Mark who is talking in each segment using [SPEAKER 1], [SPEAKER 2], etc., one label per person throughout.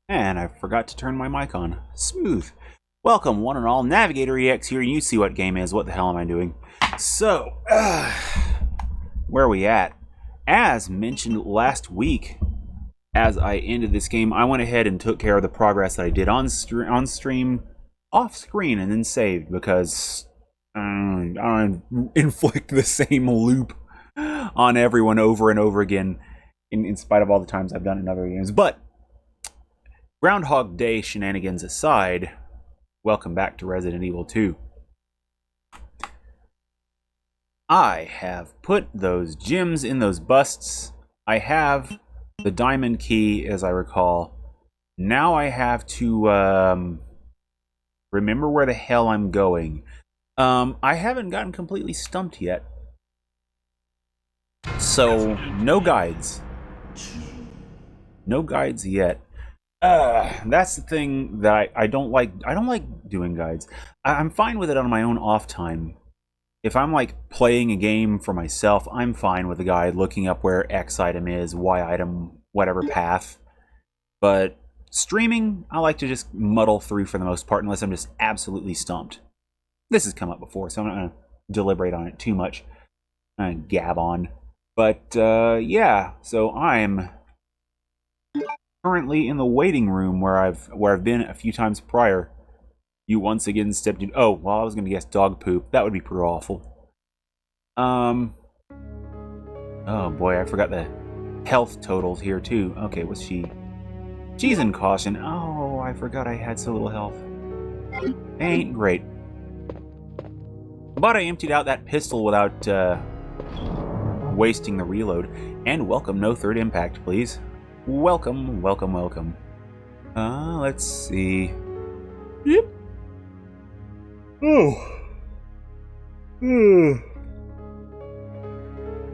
[SPEAKER 1] And I forgot to turn my mic on. Smooth. Welcome, one and all. NavigatorEX here, and you see what game is. What the hell am I doing? So, where are we at? As mentioned last week, as I ended this game, I went ahead and took care of the progress that I did on stream, off screen, and then saved because I don't inflict the same loop on everyone over and over again, in spite of all the times I've done it in other games. But Groundhog Day shenanigans aside, welcome back to Resident Evil 2. I have put those gems in those busts. I have the diamond key, as I recall. Now I have to remember where the hell I'm going. I haven't gotten completely stumped yet. So, no guides. No guides yet. That's the thing that I don't like. I don't like doing guides. I'm fine with it on my own off time. If I'm like playing a game for myself, I'm fine with a guide looking up where X item is, Y item, whatever path. But streaming, I like to just muddle through for the most part, unless I'm just absolutely stumped. This has come up before, so I'm not going to deliberate on it too much. Gab on. But yeah, so I'm currently in the waiting room where I've been a few times prior. You once again stepped in. Oh, well, I was going to guess dog poop. That would be pretty awful. Oh boy, I forgot the health totals here too. Okay, what's she? She's in caution. Oh, I forgot I had so little health. Ain't great. But I emptied out that pistol without wasting the reload. And welcome, no third impact, please. Welcome, welcome, welcome. Let's see. Yep. Oh.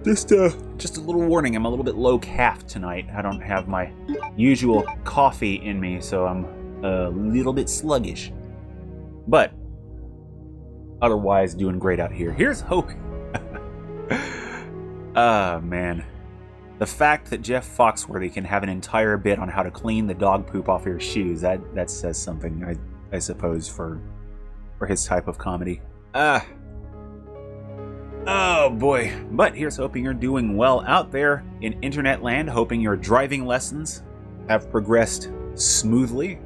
[SPEAKER 1] Just a little warning, I'm a little bit low-caffed tonight. I don't have my usual coffee in me, so I'm a little bit sluggish. But otherwise, doing great out here. Here's hoping. Man. The fact that Jeff Foxworthy can have an entire bit on how to clean the dog poop off your shoes, that says something, I suppose, for his type of comedy. Oh boy. But here's hoping you're doing well out there in internet land, hoping your driving lessons have progressed smoothly.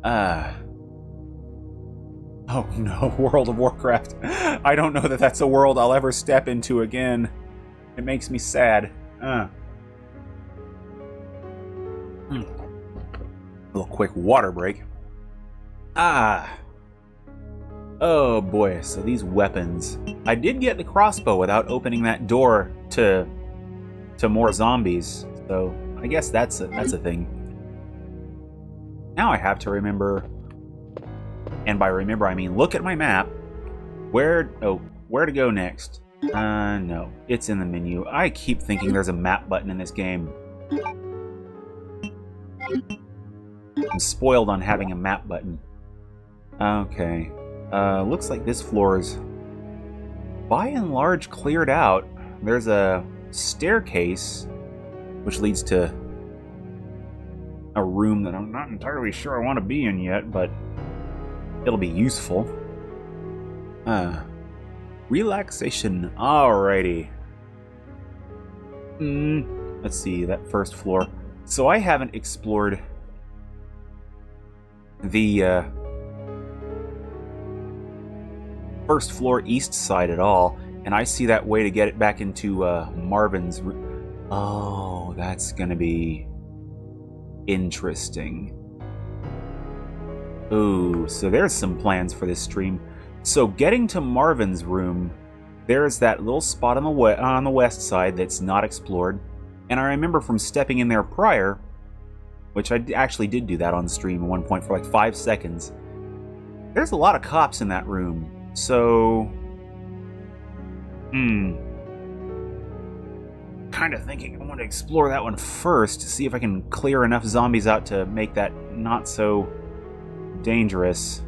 [SPEAKER 1] Oh no, World of Warcraft. I don't know that that's a world I'll ever step into again. It makes me sad. A little quick water break. Oh boy, so these weapons. I did get the crossbow without opening that door to more zombies, so I guess that's a thing. Now I have to remember, and by remember I mean look at my map, where to go next. No, it's in the menu. I keep thinking there's a map button in this game. I'm spoiled on having a map button. Okay. Looks like this floor is by and large cleared out. There's a staircase which leads to a room that I'm not entirely sure I want to be in yet, but it'll be useful. Relaxation. Alrighty. Let's see, that first floor. So I haven't explored the first floor east side at all, and I see that way to get it back into Marvin's room. Oh, that's gonna be interesting. Ooh, so there's some plans for this stream. So getting to Marvin's room, there's that little spot on the west side that's not explored, and I remember from stepping in there prior, which I actually did do that on stream at one point for like 5 seconds. There's a lot of cops in that room. So, kind of thinking I want to explore that one first to see if I can clear enough zombies out to make that not so dangerous.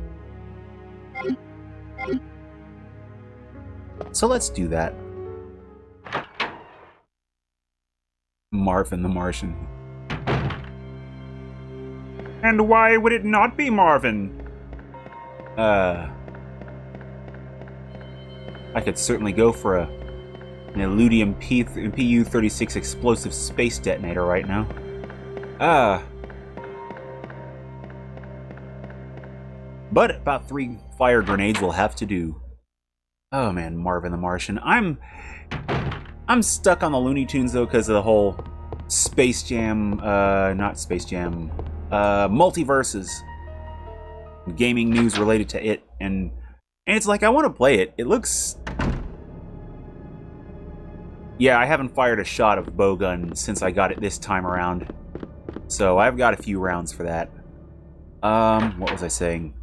[SPEAKER 1] So let's do that. Marvin the Martian. And why would it not be Marvin? I could certainly go for an Illudium PU-36 explosive space detonator right now. But about 3 fire grenades will have to do. Oh man, Marvin the Martian. I'm stuck on the Looney Tunes though because of the whole Space Jam, not Space Jam, multiverses. Gaming news related to it, and it's like I want to play it. It looks... Yeah, I haven't fired a shot of bowgun since I got it this time around. So I've got a few rounds for that. What was I saying?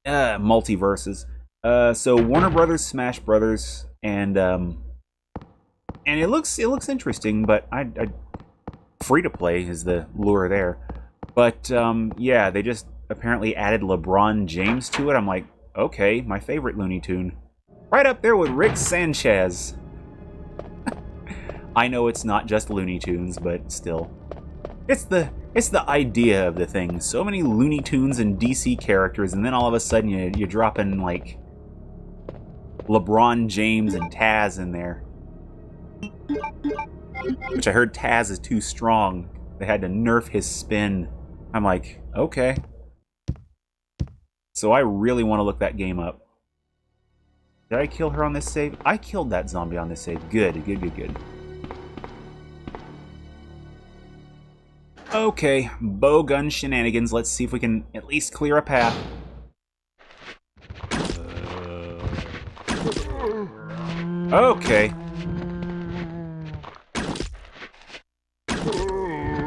[SPEAKER 1] Multiverses. So Warner Brothers, Smash Brothers, and it looks interesting, but I free to play is the lure there. But yeah, they just apparently added LeBron James to it. I'm like, okay, my favorite Looney Tune, right up there with Rick Sanchez. I know it's not just Looney Tunes, but still, it's the idea of the thing. So many Looney Tunes and DC characters, and then all of a sudden you drop in like LeBron James and Taz in there. Which I heard Taz is too strong. They had to nerf his spin. I'm like, okay. So I really want to look that game up. Did I kill her on this save? I killed that zombie on this save. Good, good, good, good. Okay, bowgun shenanigans. Let's see if we can at least clear a path. Okay.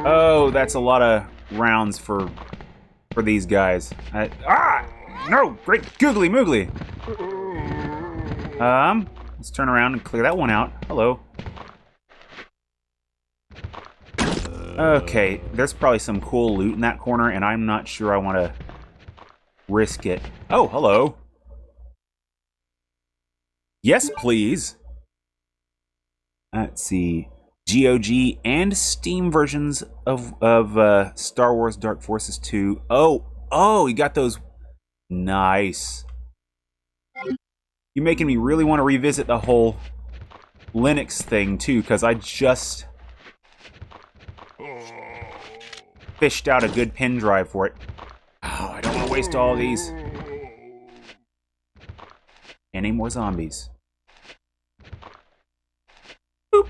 [SPEAKER 1] Oh, that's a lot of rounds for these guys. No! Great googly moogly! Let's turn around and clear that one out. Hello. Okay, there's probably some cool loot in that corner, and I'm not sure I want to risk it. Oh, hello. Yes, please. Let's see. GOG and Steam versions of Star Wars Dark Forces 2. Oh, you got those. Nice. You're making me really want to revisit the whole Linux thing, too, because I just fished out a good pen drive for it. Oh, I don't want to waste all these. Any more zombies? Boop.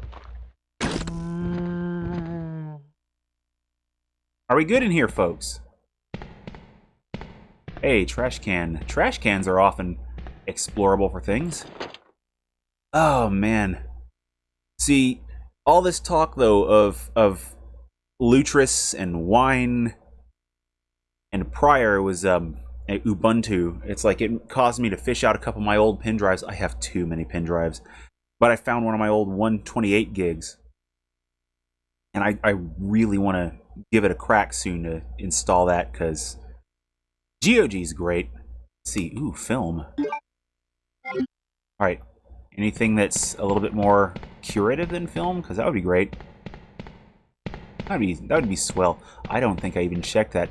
[SPEAKER 1] Are we good in here, folks? Hey, trash can. Trash cans are often explorable for things. Oh, man. See, all this talk, though, of Lutris and wine and prior was Ubuntu. It's like it caused me to fish out a couple of my old pen drives. I have too many pen drives. But I found one of my old 128 gigs. And I really want to give it a crack soon to install that, because GOG's great. Let's see, ooh, film. Alright, anything that's a little bit more curative than film? Because that would be great. That would be swell. I don't think I even checked that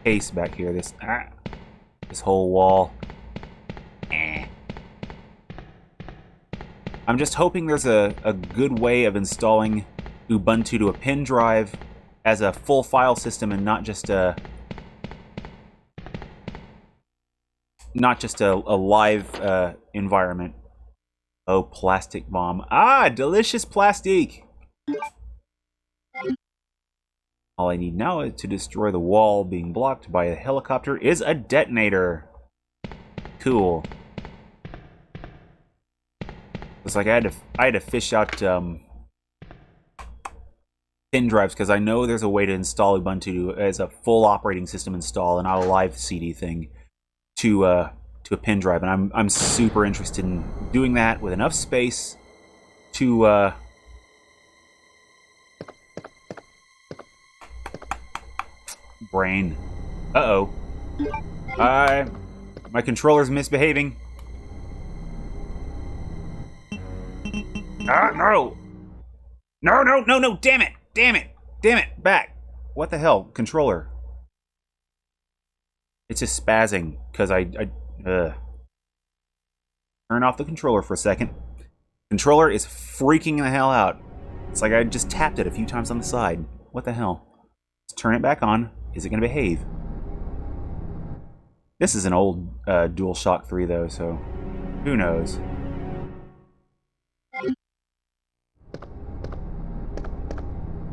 [SPEAKER 1] case back here. This whole wall. I'm just hoping there's a good way of installing Ubuntu to a pen drive as a full file system and not just a live environment. Oh, plastic bomb. Delicious plastique. All I need now to destroy the wall being blocked by a helicopter is a detonator. Cool. Looks like I had to fish out pen drives, because I know there's a way to install Ubuntu as a full operating system install and not a live CD thing to a pen drive, and I'm super interested in doing that with enough space to brain. Uh-oh. My controller's misbehaving. No! No, damn it! Back! What the hell? Controller. It's just spazzing, because turn off the controller for a second. Controller is freaking the hell out. It's like I just tapped it a few times on the side. What the hell? Let's turn it back on. Is it going to behave? This is an old DualShock 3, though, so who knows?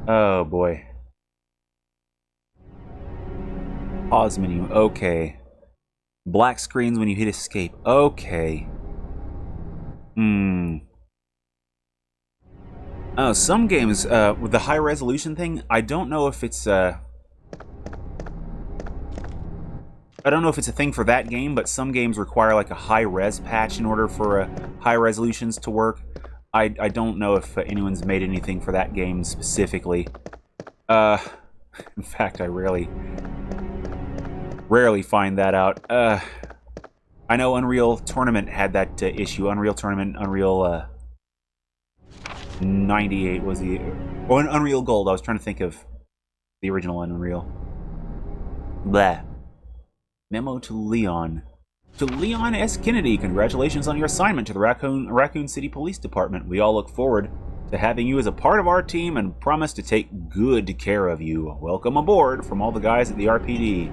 [SPEAKER 1] Oh, boy. Pause menu. Okay. Black screens when you hit escape. Okay. Oh, some games, with the high resolution thing, I don't know if it's, I don't know if it's a thing for that game, but some games require like a high-res patch in order for high resolutions to work. I don't know if anyone's made anything for that game specifically. In fact, I rarely find that out. I know Unreal Tournament had that issue. Unreal Tournament, Unreal 98 was the... Oh, Unreal Gold. I was trying to think of the original Unreal. Blah. Memo to Leon. To Leon S. Kennedy, congratulations on your assignment to the Raccoon City Police Department. We all look forward to having you as a part of our team and promise to take good care of you. Welcome aboard from all the guys at the RPD.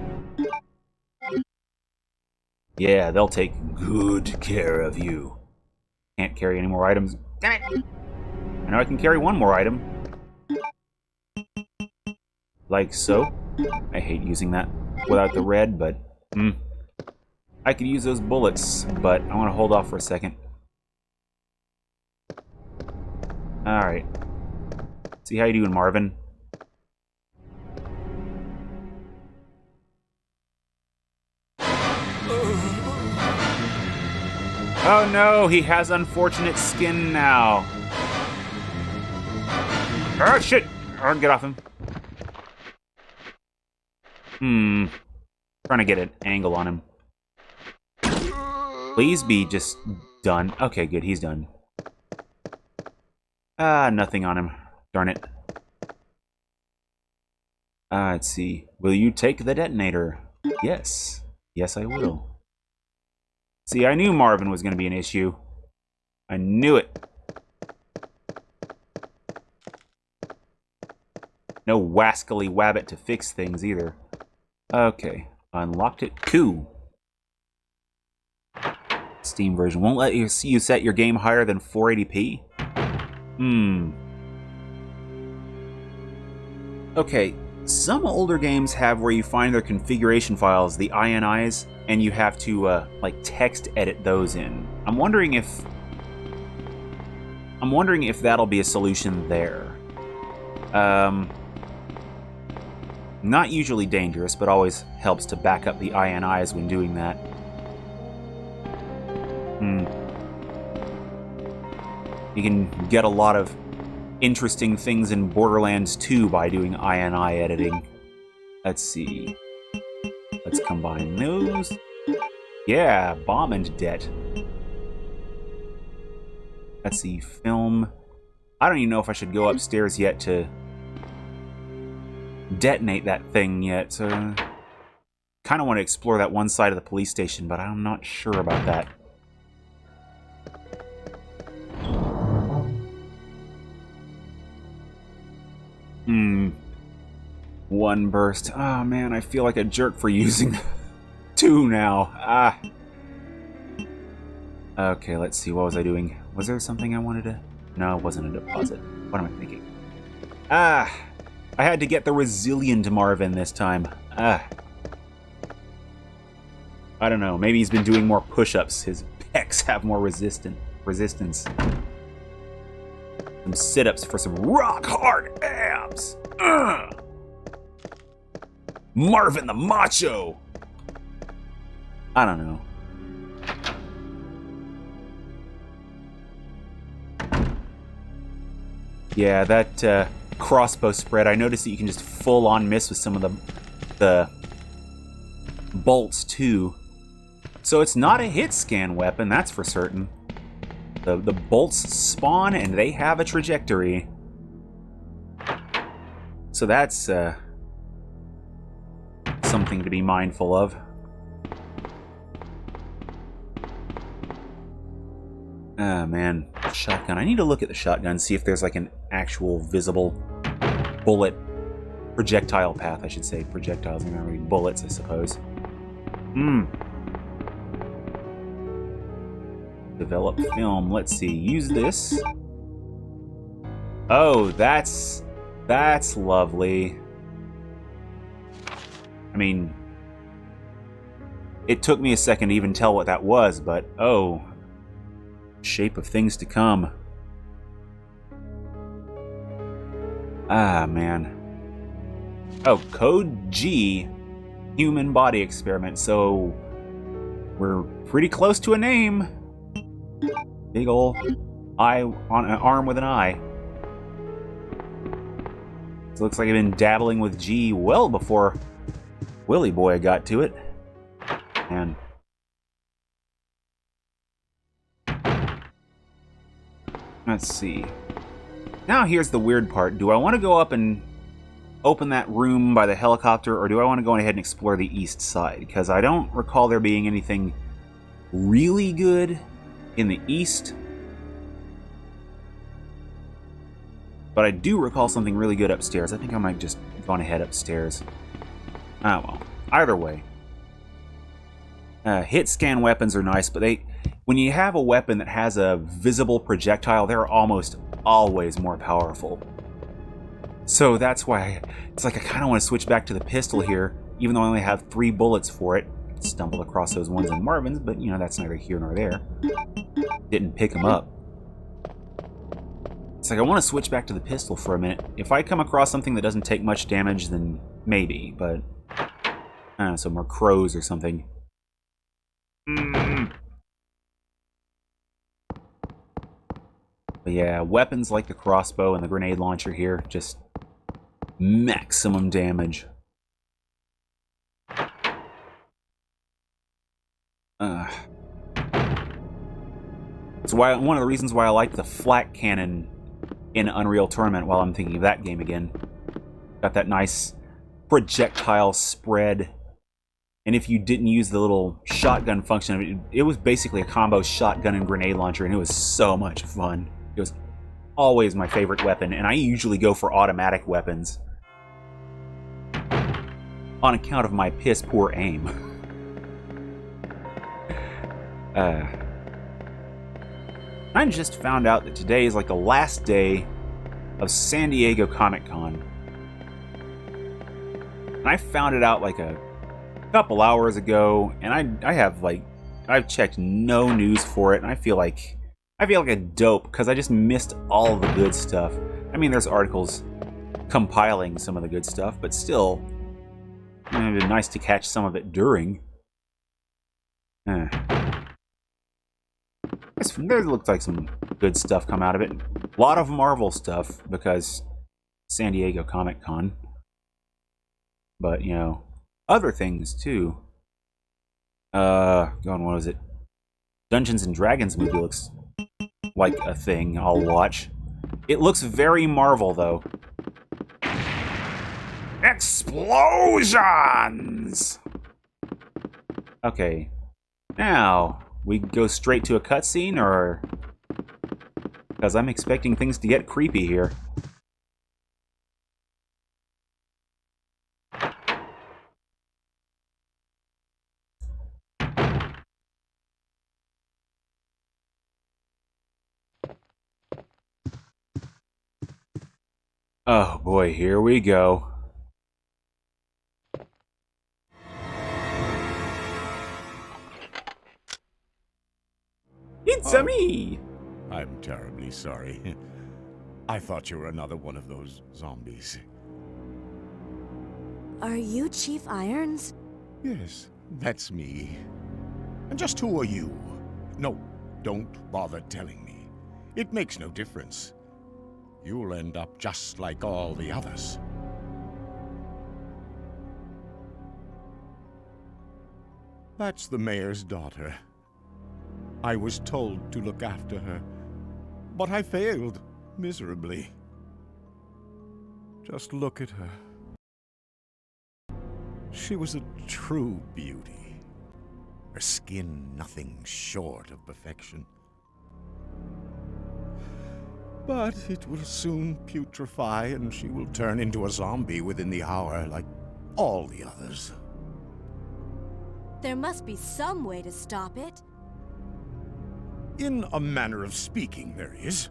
[SPEAKER 1] Yeah, they'll take good care of you. Can't carry any more items. Damn it! I know I can carry one more item. Like so. I hate using that without the red, but... I could use those bullets, but I want to hold off for a second. Alright. See how you doing, Marvin? Oh no, he has unfortunate skin now. Oh shit! Oh, get off him. Trying to get an angle on him. Please be just done. Okay, good, he's done. Nothing on him. Darn it. Let's see. Will you take the detonator? Yes. Yes, I will. See, I knew Marvin was going to be an issue. I knew it. No wascally wabbit to fix things either. Okay. Unlocked it. Cool. Steam version won't let you set your game higher than 480p? Okay, some older games have where you find their configuration files, the INIs, and you have to, like, text edit those in. I'm wondering if that'll be a solution there. Not usually dangerous, but always helps to back up the INIs when doing that. You can get a lot of interesting things in Borderlands 2 by doing INI editing. Let's see. Let's combine those. Yeah, bomb and det. Let's see, film. I don't even know if I should go upstairs yet to detonate that thing yet, so kind of want to explore that one side of the police station, but I'm not sure about that. One burst. Oh man, I feel like a jerk for using two now. Okay, let's see, what was I doing? Was there something I wanted to... No, it wasn't a deposit. What am I thinking? I had to get the resilient Marvin this time. I don't know, maybe he's been doing more push-ups. His pecs have more resistance. Some sit-ups for some rock-hard abs. Marvin the Macho! I don't know. Yeah, that crossbow spread, I noticed that you can just full-on miss with some of the bolts, too. So it's not a hit scan weapon, that's for certain. The bolts spawn, and they have a trajectory. So that's something to be mindful of. Ah, man. Shotgun. I need to look at the shotgun, see if there's like an actual visible bullet projectile path, I should say. Projectiles, I'm gonna read bullets, I suppose. Develop film. Let's see. Use this. Oh, that's lovely. I mean, it took me a second to even tell what that was, but oh, shape of things to come. Ah, man. Oh, code G, human body experiment. So we're pretty close to a name. Big ol' eye on an arm with an eye. So it looks like I've been dabbling with G well before Willy Boy got to it. And let's see. Now here's the weird part. Do I want to go up and open that room by the helicopter, or do I want to go ahead and explore the east side? Because I don't recall there being anything really good in the east. But I do recall something really good upstairs. I think I might just go on ahead upstairs. Ah, well. Either way. Hit scan weapons are nice, but when you have a weapon that has a visible projectile, they're almost always more powerful. So that's why it's like I kind of want to switch back to the pistol here, even though I only have 3 bullets for it. Stumbled across those ones in Marvin's, but you know, that's neither here nor there. Didn't pick them up. It's like I want to switch back to the pistol for a minute. If I come across something that doesn't take much damage, then maybe, but I don't know, some more crows or something. But yeah, weapons like the crossbow and the grenade launcher here, just maximum damage. It's why one of the reasons why I like the flak cannon in Unreal Tournament while I'm thinking of that game again. Got that nice projectile spread. And if you didn't use the little shotgun function, it was basically a combo shotgun and grenade launcher, and it was so much fun. It was always my favorite weapon, and I usually go for automatic weapons on account of my piss poor aim. I just found out that today is like the last day of San Diego Comic-Con. And I found it out like a couple hours ago, and I've checked no news for it, and I feel like a dope because I just missed all the good stuff. I mean, there's articles compiling some of the good stuff, but still, you know, it'd be nice to catch some of it during. There looks like some good stuff come out of it. A lot of Marvel stuff because San Diego Comic-Con. But, you know, other things too. What was it? Dungeons and Dragons movie looks like a thing I'll watch. It looks very Marvel though. Explosions! Okay. Now, we go straight to a cutscene, or... Because I'm expecting things to get creepy here. Oh boy, here we go. It's me!
[SPEAKER 2] I'm terribly sorry. I thought you were another one of those zombies.
[SPEAKER 3] Are you Chief Irons?
[SPEAKER 2] Yes, that's me. And just who are you? No, don't bother telling me. It makes no difference. You'll end up just like all the others. That's the mayor's daughter. I was told to look after her, but I failed miserably. Just look at her. She was a true beauty. Her skin nothing short of perfection. But it will soon putrefy, and she will turn into a zombie within the hour, like all the others.
[SPEAKER 3] There must be some way to stop it.
[SPEAKER 2] In a manner of speaking, there is.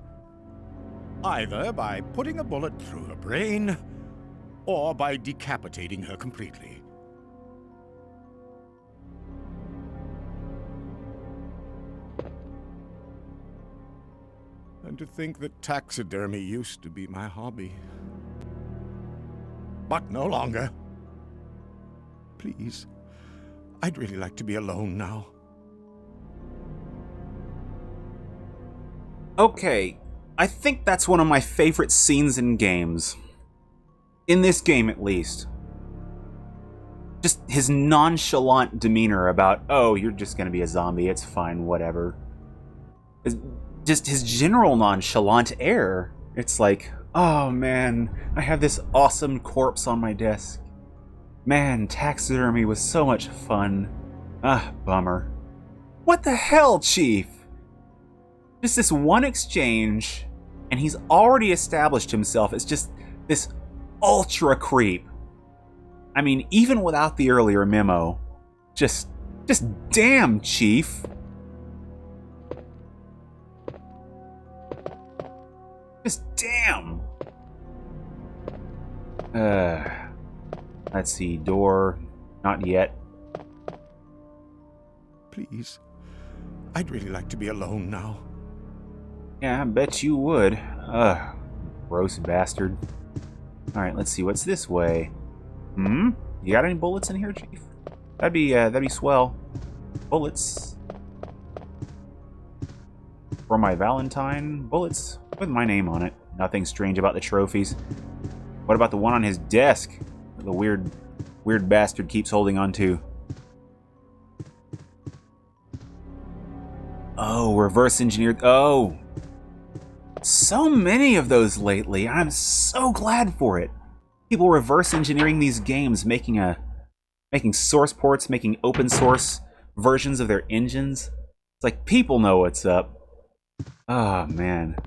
[SPEAKER 2] Either by putting a bullet through her brain, or by decapitating her completely. And to think that taxidermy used to be my hobby. But no longer. Please, I'd really like to be alone now.
[SPEAKER 1] Okay, I think that's one of my favorite scenes in games. In this game, at least. Just his nonchalant demeanor about, oh, you're just gonna be a zombie, it's fine, whatever. Just his general nonchalant air. It's like, oh man, I have this awesome corpse on my desk. Man, taxidermy was so much fun. Ah, bummer. What the hell, Chief? Just this one exchange, and he's already established himself as just this ultra creep. I mean, even without the earlier memo, just damn, Chief. Just damn. Let's see, door, not yet.
[SPEAKER 2] Please, I'd really like to be alone now.
[SPEAKER 1] Yeah, I bet you would. Ugh, gross bastard. Alright, let's see, what's this way? You got any bullets in here, Chief? That'd be swell. Bullets. For my Valentine, bullets with my name on it. Nothing strange about the trophies. What about the one on his desk? The weird bastard keeps holding on to. Oh, reverse engineered. Oh. So many of those lately. I'm so glad for it. People reverse engineering these games, making source ports, making open source versions of their engines. It's like people know what's up. Oh, man.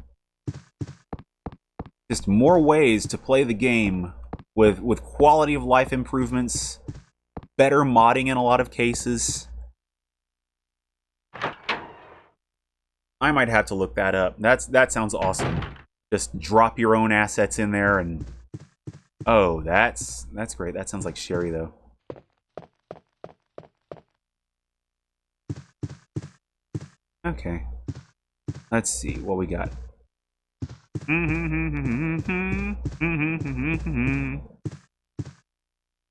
[SPEAKER 1] Just more ways to play the game with quality of life improvements, better modding in a lot of cases. I might have to look that up. That sounds awesome. Just drop your own assets in there and... Oh, that's great. That sounds like Sherry, though. Okay. Let's see what we got.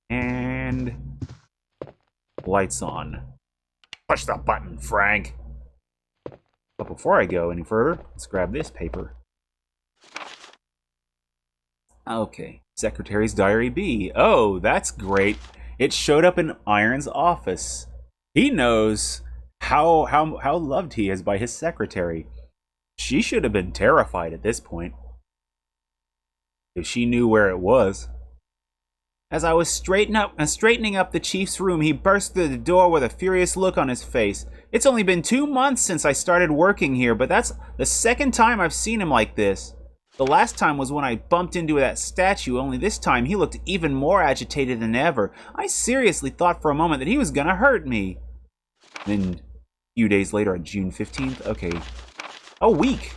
[SPEAKER 1] And... lights on. Push the button, Frank! But before I go any further, let's grab this paper. Okay. Secretary's Diary B. Oh, that's great. It showed up in Iron's office. He knows how loved he is by his secretary. She should have been terrified at this point, if she knew where it was. As I was straightening up the chief's room, he burst through the door with a furious look on his face. It's only been 2 months since I started working here, but that's the second time I've seen him like this. The last time was when I bumped into that statue, only this time he looked even more agitated than ever. I seriously thought for a moment that he was gonna hurt me. Then, a few days later on June 15th, okay, a week.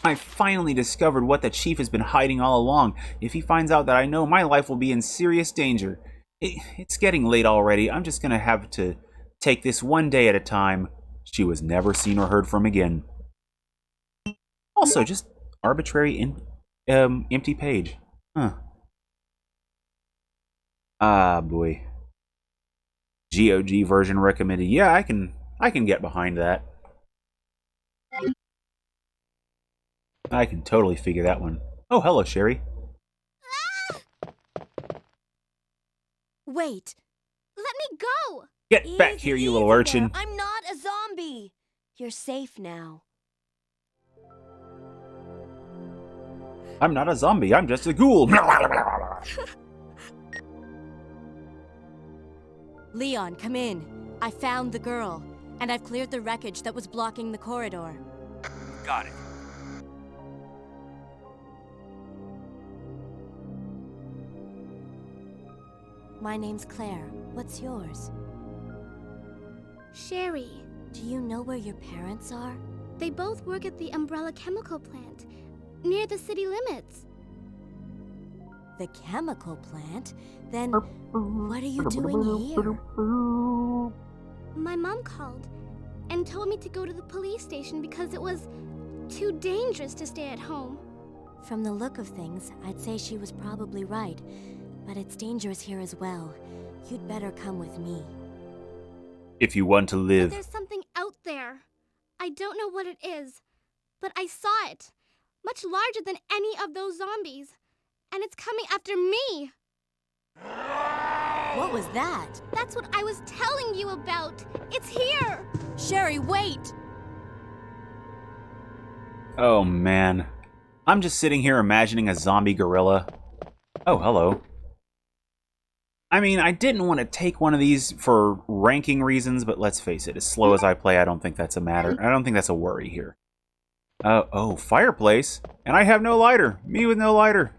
[SPEAKER 1] I finally discovered what the chief has been hiding all along. If he finds out that I know, my life will be in serious danger. It's getting late already. I'm just gonna have to take this one day at a time. She was never seen or heard from again. Also, just arbitrary empty page. Huh. Ah, boy. GOG version recommended. Yeah, I can get behind that. I can totally figure that one. Oh, hello, Sherry.
[SPEAKER 3] Wait. Let me go!
[SPEAKER 1] Get back here, you little urchin.
[SPEAKER 3] There. I'm not a zombie. You're safe now.
[SPEAKER 1] I'm not a zombie, I'm just a ghoul.
[SPEAKER 3] Leon, come in. I found the girl, and I've cleared the wreckage that was blocking the corridor.
[SPEAKER 1] Got it.
[SPEAKER 3] My name's Claire. What's yours?
[SPEAKER 4] Sherry.
[SPEAKER 3] Do you know where your parents are?
[SPEAKER 4] They both work at the Umbrella Chemical Plant, near the city limits.
[SPEAKER 3] The chemical plant? Then what are you doing here?
[SPEAKER 4] My mom called and told me to go to the police station because it was too dangerous to stay at home.
[SPEAKER 3] From the look of things, I'd say she was probably right. But it's dangerous here as well. You'd better come with me.
[SPEAKER 1] If you want to
[SPEAKER 4] But
[SPEAKER 1] live.
[SPEAKER 4] there's something out there. I don't know what it is, but I saw it. Much larger than any of those zombies. And it's coming after me.
[SPEAKER 3] What was that?
[SPEAKER 4] That's what I was telling you about. It's here.
[SPEAKER 3] Sherry, wait!
[SPEAKER 1] Oh, man. I'm just sitting here imagining a zombie gorilla. Oh, hello. I mean, I didn't want to take one of these for ranking reasons, but let's face it, as slow as I play, I don't think that's a matter. I don't think that's a worry here. Oh, fireplace. And I have no lighter. Me with no lighter.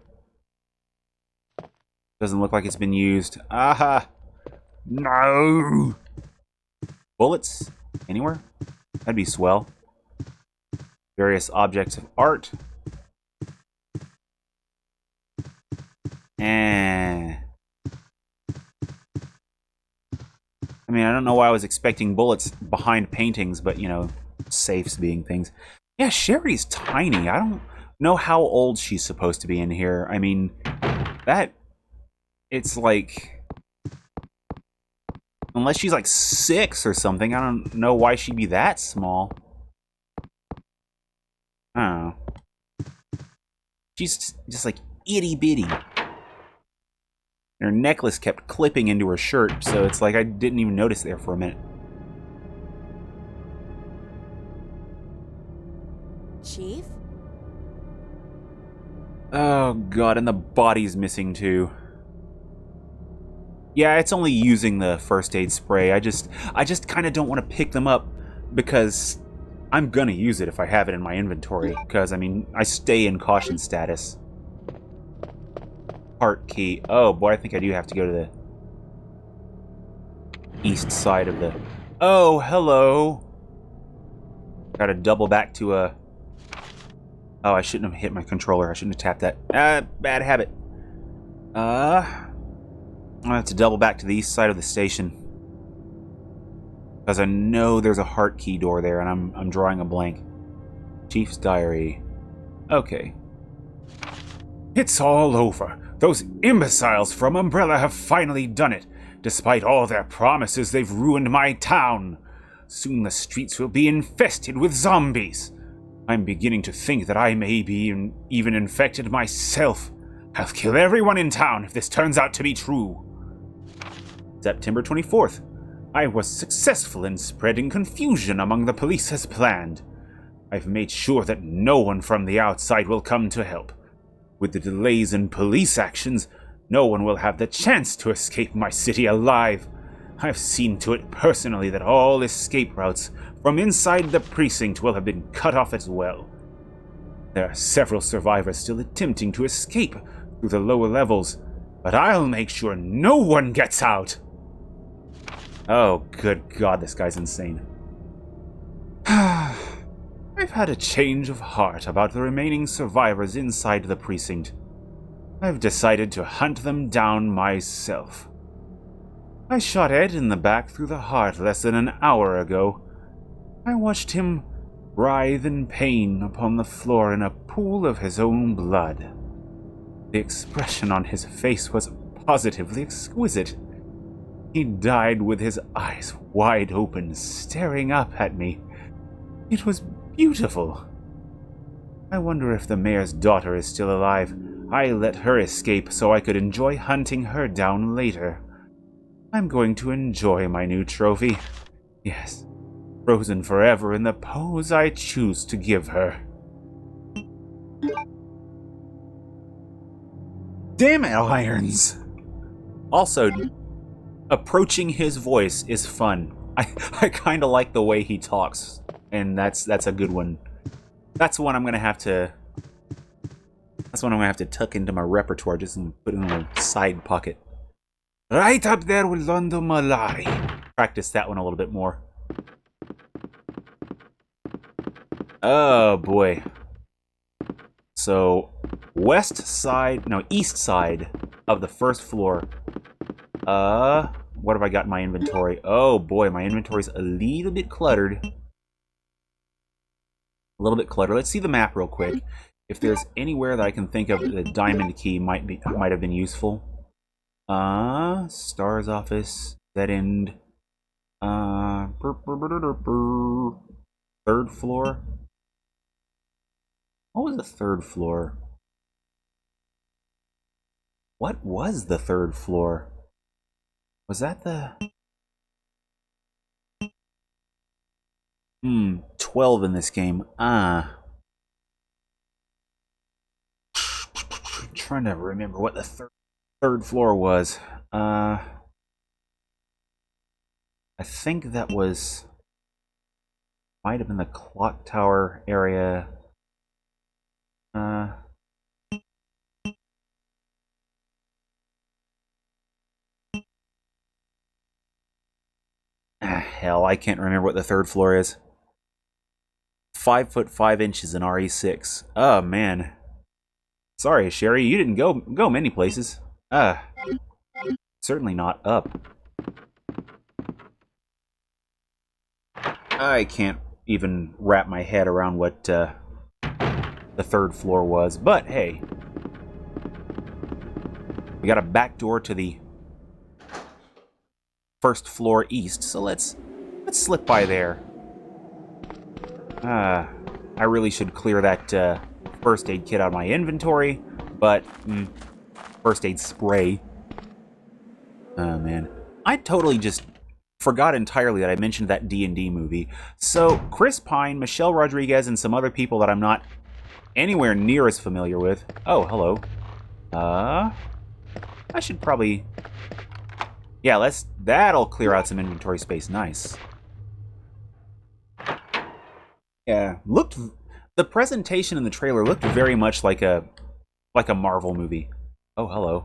[SPEAKER 1] Doesn't look like it's been used. Aha! No! Bullets? Anywhere? That'd be swell. Various objects of art. I mean, I don't know why I was expecting bullets behind paintings, but, you know, safes being things. Yeah, Sherry's tiny. I don't know how old she's supposed to be in here. I mean, it's like... Unless she's like 6 or something, I don't know why she'd be that small. I don't know. She's just like itty bitty. Her necklace kept clipping into her shirt, so it's like I didn't even notice there for a minute.
[SPEAKER 3] Chief?
[SPEAKER 1] Oh god, and the body's missing too. Yeah, it's only using the first aid spray. I just kind of don't want to pick them up because I'm gonna use it if I have it in my inventory. Because, I mean, I stay in caution status. Heart key. Oh boy, I think I do have to go to the east side of the... Oh, hello! Gotta double back to a... Oh, I shouldn't have hit my controller. I shouldn't have tapped that. Bad habit. I have to double back to the east side of the station. Because I know there's a heart key door there, and I'm drawing a blank. Chief's diary. Okay.
[SPEAKER 5] It's all over. Those imbeciles from Umbrella have finally done it. Despite all their promises, they've ruined my town. Soon the streets will be infested with zombies. I'm beginning to think that I may be even infected myself. I'll kill everyone in town if this turns out to be true.
[SPEAKER 1] September 24th.
[SPEAKER 5] I was successful in spreading confusion among the police as planned. I've made sure that no one from the outside will come to help. With the delays in police actions, no one will have the chance to escape my city alive. I've seen to it personally that all escape routes from inside the precinct will have been cut off as well. There are several survivors still attempting to escape through the lower levels, but I'll make sure no one gets out.
[SPEAKER 1] Oh, good God, this guy's insane.
[SPEAKER 5] I've had a change of heart about the remaining survivors inside the precinct. I've decided to hunt them down myself. I shot Ed in the back through the heart less than an hour ago. I watched him writhe in pain upon the floor in a pool of his own blood. The expression on his face was positively exquisite. He died with his eyes wide open, staring up at me. It was beautiful. I wonder if the mayor's daughter is still alive. I let her escape so I could enjoy hunting her down later. I'm going to enjoy my new trophy. Yes, frozen forever in the pose I choose to give her.
[SPEAKER 1] Damn it, Irons! Also, approaching his voice is fun. I kind of like the way he talks, and that's a good one. That's one I'm gonna have to. That's one I'm gonna have to tuck into my repertoire just and put it in a side pocket.
[SPEAKER 5] Right up there with London Malari. Practice that one a little bit more. Oh, boy. So, east side of the first floor. What have I got in my inventory? Oh, boy, my inventory's a little bit cluttered. A little bit cluttered. Let's see the map real quick. If there's anywhere that I can think of that the diamond key might have been useful. Star's office, dead end. Third floor. What was the third floor? What was the third floor? Was that the... 12 in this game. Trying to remember what the third floor was. I think that was... might have been the clock tower area. Hell, I can't remember what the third floor is. 5 foot 5 inches in RE6. Oh, man. Sorry, Sherry, you didn't go many places. Certainly not up. I can't even wrap my head around what the third floor was, but hey. We got a back door to the first floor east, so let's slip by there. I really should clear that first aid kit out of my inventory, but first aid spray. Oh man, I totally just forgot entirely that I mentioned that D&D movie. So Chris Pine, Michelle Rodriguez, and some other people that I'm not anywhere near as familiar with. Oh, hello. I should probably... yeah, that'll clear out some inventory space. Nice. Yeah, the presentation in the trailer looked very much like a Marvel movie. Oh, hello.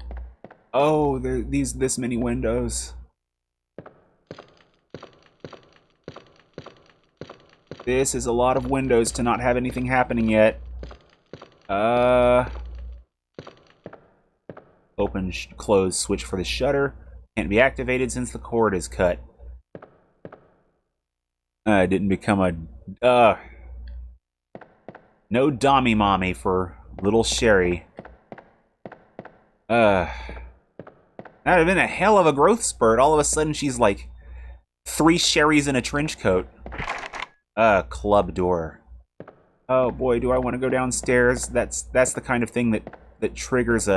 [SPEAKER 5] Oh, this many windows. This is a lot of windows to not have anything happening yet. Open, close, switch for the shutter. Can't be activated since the cord is cut. It didn't become a... no dommy mommy for little Sherry. That'd have been a hell of a growth spurt. All of a sudden she's like 3 Sherrys in a trench coat. Club door. Oh boy, do I want to go downstairs. That's the kind of thing that triggers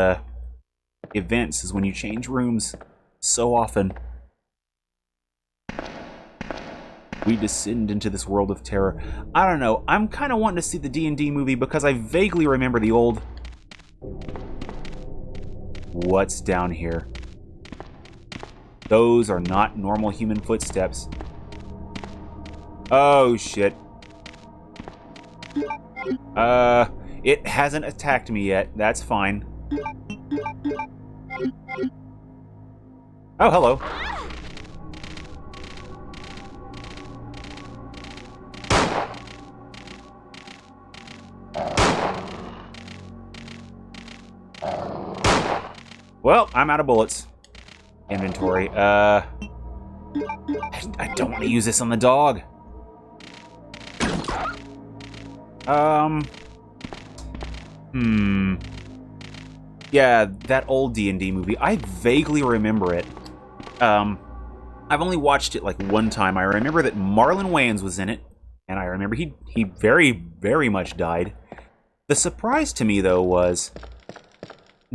[SPEAKER 5] events, is when you change rooms so often. We descend into this world of terror. I don't know. I'm kind of wanting to see the D&D movie because I vaguely remember the old... What's down here? Those are not normal human footsteps. Oh, shit. It hasn't attacked me yet. That's fine. Oh, hello. Well, I'm out of bullets. Inventory. I don't want to use this on the dog. Yeah, that old D&D movie. I vaguely remember it. I've only watched it like one time. I remember that Marlon Wayans was in it, and I remember he very, very much died. The surprise to me, though, was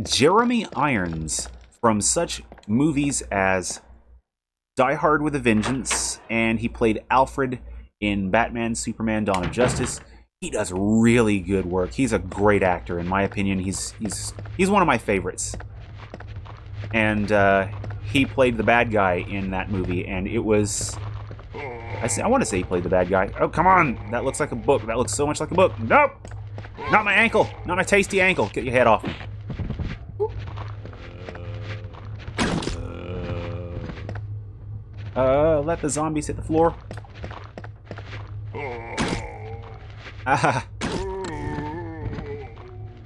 [SPEAKER 5] Jeremy Irons, from such movies as Die Hard with a Vengeance, and he played Alfred in Batman, Superman, Dawn of Justice. He does really good work. He's a great actor, in my opinion. He's one of my favorites. And he played the bad guy in that movie, and it was... I want to say he played the bad guy. Oh, come on! That looks like a book. That looks so much like a book. Nope! Not my ankle! Not my tasty ankle! Get your head off me.
[SPEAKER 1] Let the zombies hit the floor. Ah.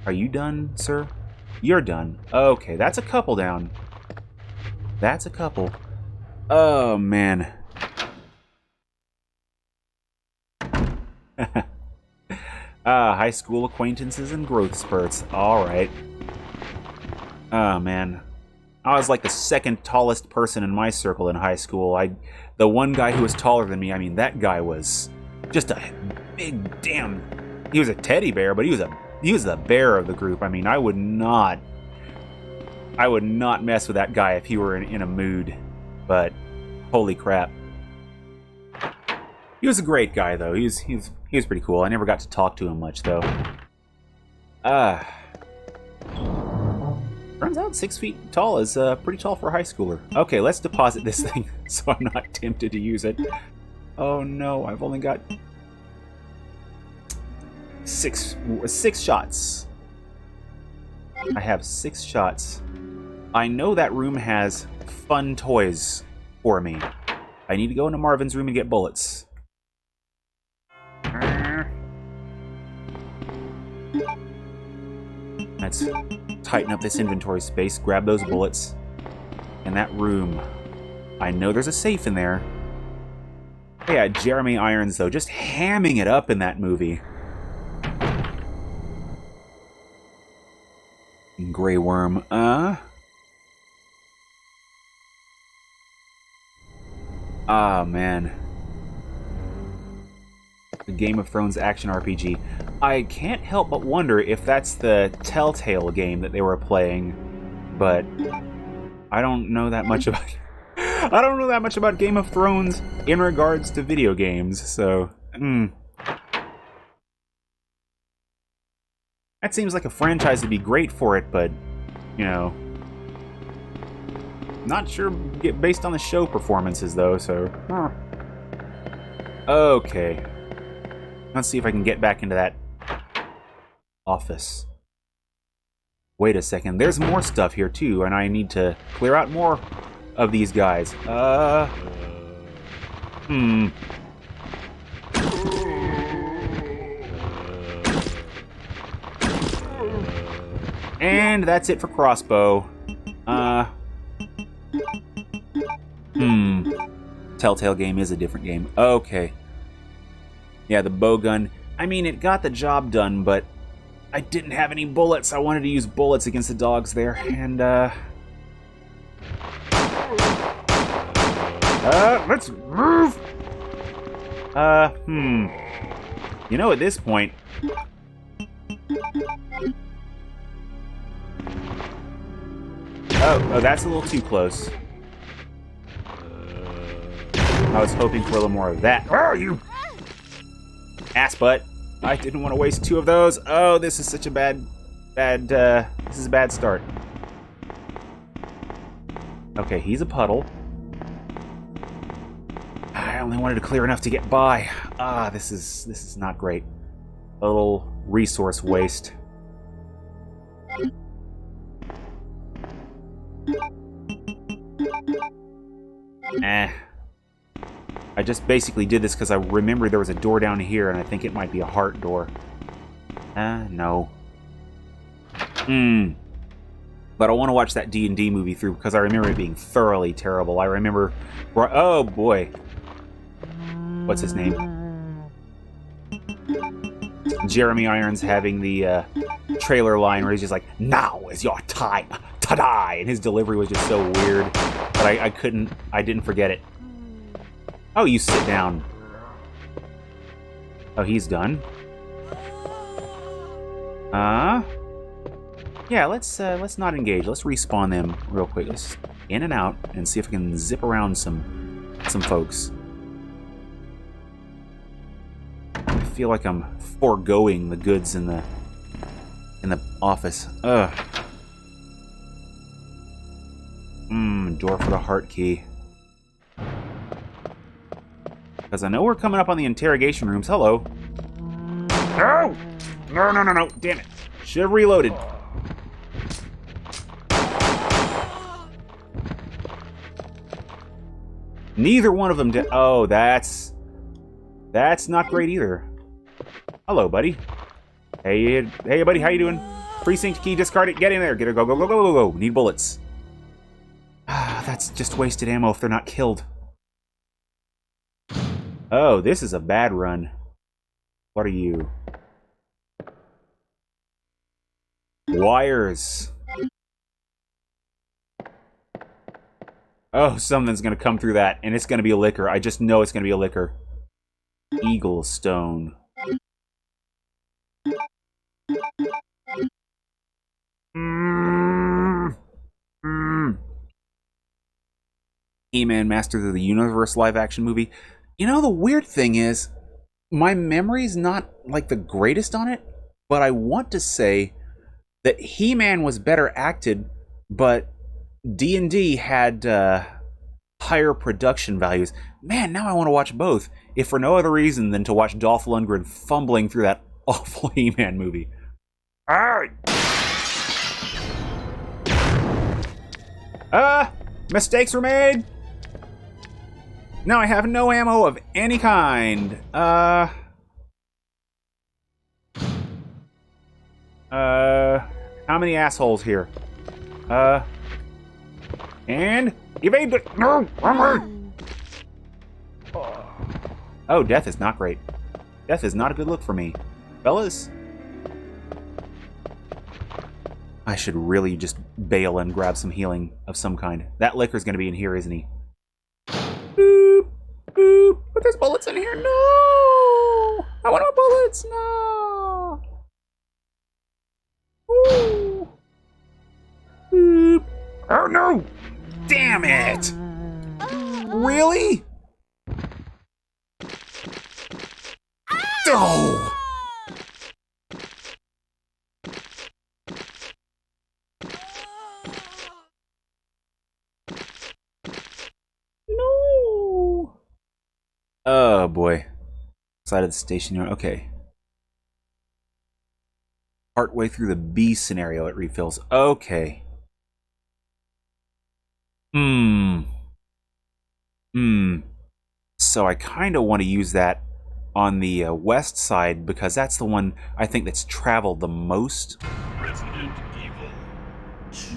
[SPEAKER 1] Are you done, sir? You're done. Okay, that's a couple down. That's a couple. Oh, man. High school acquaintances and growth spurts. Alright. Oh, man. I was like the second tallest person in my circle in high school. The one guy who was taller than me, I mean, that guy was just a big damn... He was a teddy bear, but he was the bear of the group. I mean, I would not mess with that guy if he were in a mood. But holy crap. He was a great guy, though. He was pretty cool. I never got to talk to him much, though. Turns out 6 feet tall is pretty tall for a high schooler. Okay, let's deposit this thing so I'm not tempted to use it. Oh no, I've only got six shots. I have 6 shots. I know that room has fun toys for me. I need to go into Marvin's room and get bullets. Let's tighten up this inventory space, grab those bullets. In that room, I know there's a safe in there. Yeah, Jeremy Irons, though, just hamming it up in that movie. Grey Worm, Ah, man. The Game of Thrones action RPG. I can't help but wonder if that's the Telltale game that they were playing, but I don't know that much about I don't know that much about Game of Thrones in regards to video games, so that seems like a franchise to be great for it, but you know, not sure based on the show performances though, so okay. Let's see if I can get back into that office. Wait a second, there's more stuff here too, and I need to clear out more of these guys. And that's it for crossbow. Telltale game is a different game. Okay. Yeah, the bow gun. I mean, it got the job done, but I didn't have any bullets. I wanted to use bullets against the dogs there, and, let's move! You know, at this point... Oh, that's a little too close. I was hoping for a little more of that. Oh, you... ass butt. I didn't want to waste 2 of those. Oh, this is such a bad, this is a bad start. Okay, he's a puddle. I only wanted to clear enough to get by. This is not great. A little resource waste. I just basically did this because I remember there was a door down here, and I think it might be a heart door. No. But I want to watch that D&D movie through because I remember it being thoroughly terrible. I remember... Oh, boy. What's his name? Jeremy Irons having the trailer line where he's just like, "Now is your time to die," and his delivery was just so weird. But I didn't forget it. Oh, you sit down. Oh, he's done. Yeah, let's not engage. Let's respawn them real quick. Let's in and out and see if I can zip around some folks. I feel like I'm foregoing the goods in the office. Ugh. Door for the heart key. Because I know we're coming up on the interrogation rooms. Hello. No! No. Damn it. Should have reloaded.
[SPEAKER 5] Neither one of them did. Oh, that's not great either. Hello, buddy. Hey, buddy, how you doing? Precinct key discarded. Get in there. Get her. Go, go, go, go, go, go. Need bullets. Ah, that's just wasted ammo if they're not killed. Oh, this is a bad run. What are you? Wires. Oh, something's gonna come through that, and it's gonna be a liquor. I just know it's gonna be a liquor. Eagle stone. He-Man Masters of the Universe live-action movie. You know, the weird thing is, my memory's not, like, the greatest on it, but I want to say that He-Man was better acted, but D&D had higher production values. Man, now I want to watch both, if for no other reason than to watch Dolph Lundgren fumbling through that awful He-Man movie. Mistakes were made! Now I have no ammo of any kind. How many assholes here? And evade the no. Oh, death is not great. Death is not a good look for me, fellas. I should really just bail and grab some healing of some kind. That liquor's gonna be in here, isn't he? Boop, boop. But there's bullets in here. No! I want more bullets. No! Ooh. Boop. Oh no! Damn it! Really? Oh! No! Oh boy. Side of the station here. Okay. Partway through the B scenario, it refills. Okay. So I kind of want to use that on the west side because that's the one I think that's traveled the most.
[SPEAKER 2] Resident Evil 2.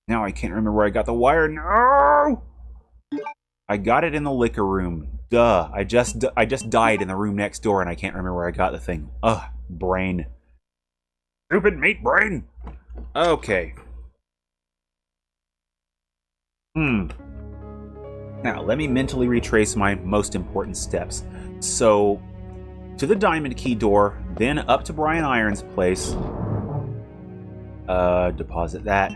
[SPEAKER 5] Now I can't remember where I got the wire. No! I got it in the liquor room. Duh. I just died in the room next door and I can't remember where I got the thing. Ugh. Brain. Stupid meat brain. Okay. Now, let me mentally retrace my most important steps. So, to the Diamond Key door, then up to Brian Iron's place. Deposit that.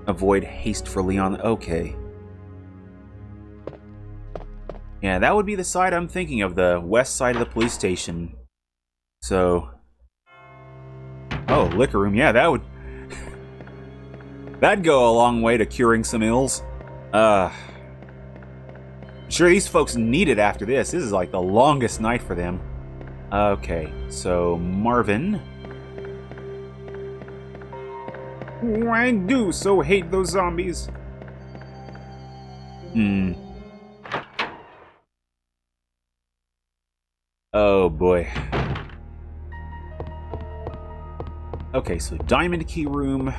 [SPEAKER 5] Avoid haste for Leon. Okay. Yeah, that would be the side I'm thinking of, the west side of the police station. So... Oh, liquor room. Yeah, that would... That'd go a long way to curing some ills. I'm sure these folks need it after this. This is like the longest night for them. Okay, so Marvin... Oh, I do so hate those zombies. Oh boy. Okay, so Diamond Key room,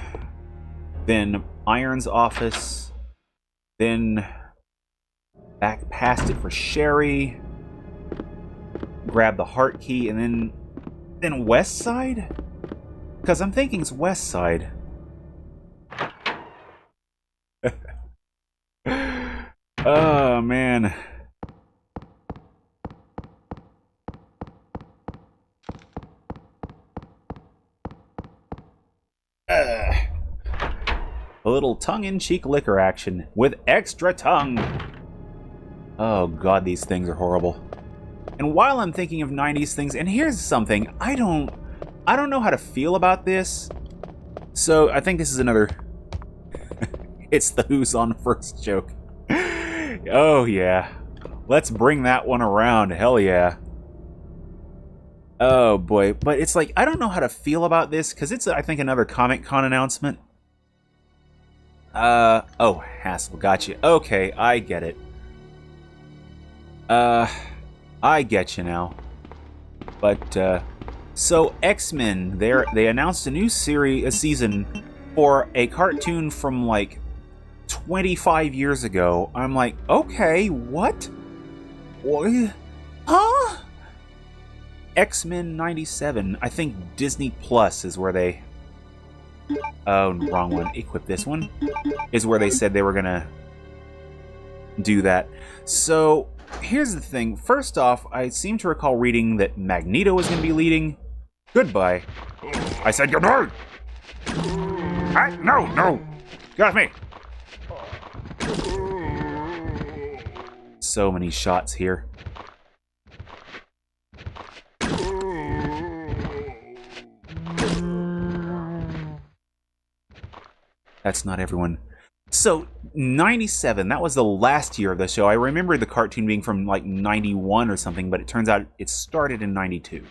[SPEAKER 5] then Iron's office, then back past it for Sherry, grab the heart key, and then west side? Because I'm thinking it's west side. Oh, man. A little tongue-in-cheek liquor action with extra tongue. Oh god, these things are horrible. And while I'm thinking of 90s things, and here's something, I don't know how to feel about this. So I think this is another it's the Who's on First joke. Oh yeah. Let's bring that one around. Hell yeah.
[SPEAKER 1] Oh boy, but it's like I don't know how to feel about this because it's I think another Comic-Con announcement. Oh, Hassel, gotcha. Okay, I get it. I get you now. But so X-Men, they announced a new season for a cartoon from like 25 years ago. I'm like, okay, what? What? Huh? X-Men 97. I think Disney Plus is where they... Oh, wrong one. Equip this one. Is where they said they were gonna do that. So, here's the thing. First off, I seem to recall reading that Magneto was gonna be leading. Goodbye. I said goodbye! No! Get off me! So many shots here. That's not everyone. So, 97, that was the last year of the show. I remember the cartoon being from like 91 or something, but it turns out it started in 92.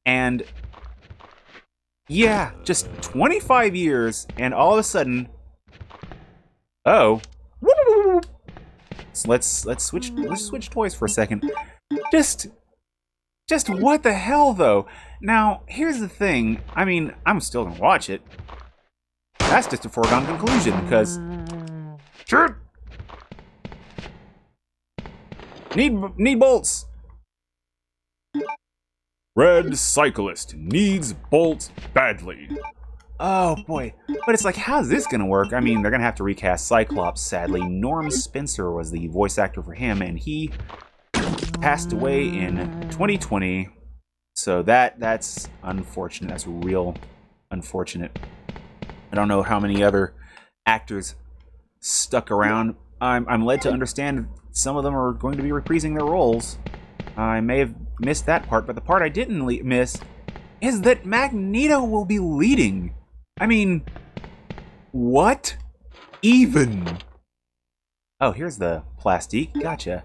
[SPEAKER 1] And yeah, just 25 years, and all of a sudden, oh, so let's switch toys for a second. Just what the hell though? Now, here's the thing. I mean, I'm still gonna watch it. That's just a foregone conclusion, because... Sure! Need bolts!
[SPEAKER 5] Red Cyclist needs bolts badly.
[SPEAKER 1] Oh, boy. But it's like, how's this gonna work? I mean, they're gonna have to recast Cyclops, sadly. Norm Spencer was the voice actor for him, and he passed away in 2020. So that's unfortunate. That's real unfortunate. I don't know how many other actors stuck around. I'm led to understand some of them are going to be reprising their roles. I may have missed that part, but the part I didn't miss is that Magneto will be leading. I mean, what? Even? Oh, here's the plastique. Gotcha.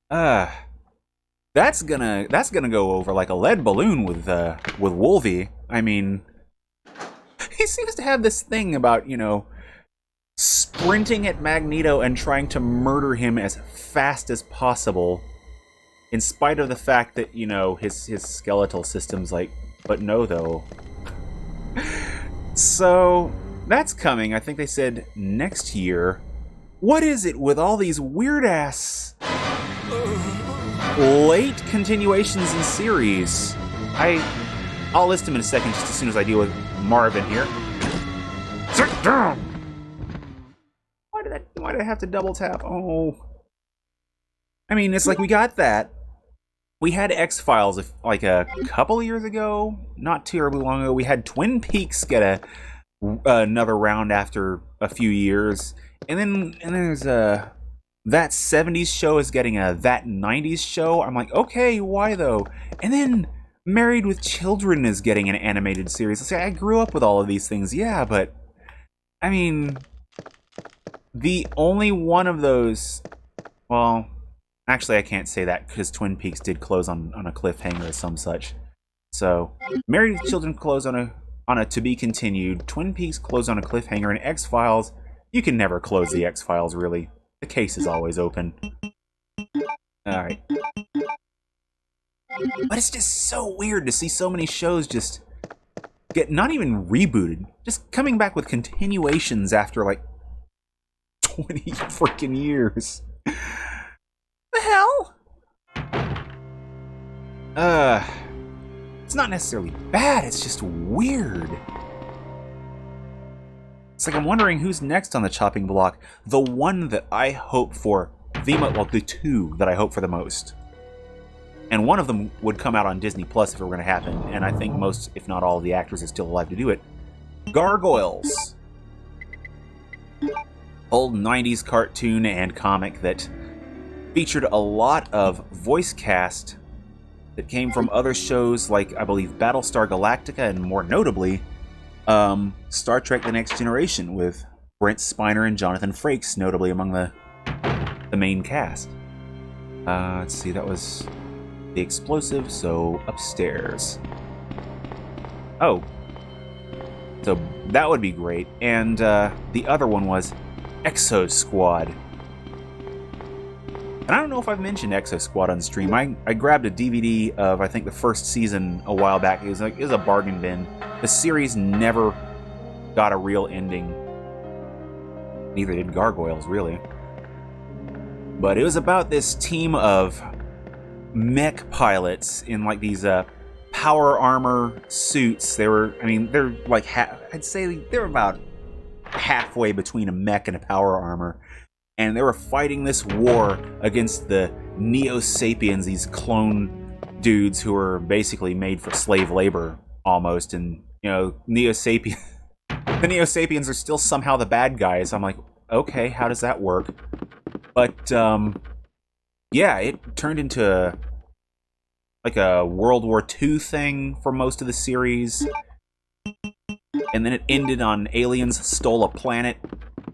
[SPEAKER 1] That's gonna go over like a lead balloon with Wolvie. I mean, he seems to have this thing about, you know, sprinting at Magneto and trying to murder him as fast as possible, in spite of the fact that, you know, his skeletal system's like, but no, though. So, that's coming. I think they said next year. What is it with all these weird-ass late continuations in series? I'll list them in a second, just as soon as I deal with Marvin here. Sit down! Why did I have to double tap? Oh. I mean, it's like we got that. We had X-Files like a couple years ago, not terribly long ago. We had Twin Peaks get another round after a few years. And then there's that 70s show is getting a that 90s show. I'm like, okay, why though? And then Married with Children is getting an animated series. I grew up with all of these things, yeah, but I mean, the only one of those, well, actually I can't say that because Twin Peaks did close on a cliffhanger or some such. So, Married with Children closed on a to be continued. Twin Peaks closed on a cliffhanger, and X-Files, you can never close the X-Files, really. The case is always open. Alright. But it's just so weird to see so many shows just get not even rebooted, just coming back with continuations after like 20 freaking years. The hell? It's not necessarily bad, it's just weird. It's like I'm wondering who's next on the chopping block. The one that I hope for the two that I hope for the most. And one of them would come out on Disney Plus if it were going to happen, and I think most, if not all, of the actors are still alive to do it. Gargoyles. Old 90s cartoon and comic that featured a lot of voice cast that came from other shows like, I believe, Battlestar Galactica, and more notably, Star Trek The Next Generation, with Brent Spiner and Jonathan Frakes notably among the main cast. Let's see, that was the explosive, so upstairs. Oh. So that would be great. And the other one was Exo Squad. And I don't know if I've mentioned Exo Squad on stream. I grabbed a DVD of, I think, the first season a while back. It was a bargain bin. The series never got a real ending. Neither did Gargoyles, really. But it was about this team of mech pilots in like these power armor suits. They're like, I'd say they're about halfway between a mech and a power armor. And they were fighting this war against the Neo-Sapiens, these clone dudes who were basically made for slave labor, almost. And, you know, the Neo-Sapiens are still somehow the bad guys. I'm like, okay, how does that work? But, yeah, it turned into like a World War II thing for most of the series. And then it ended on aliens stole a planet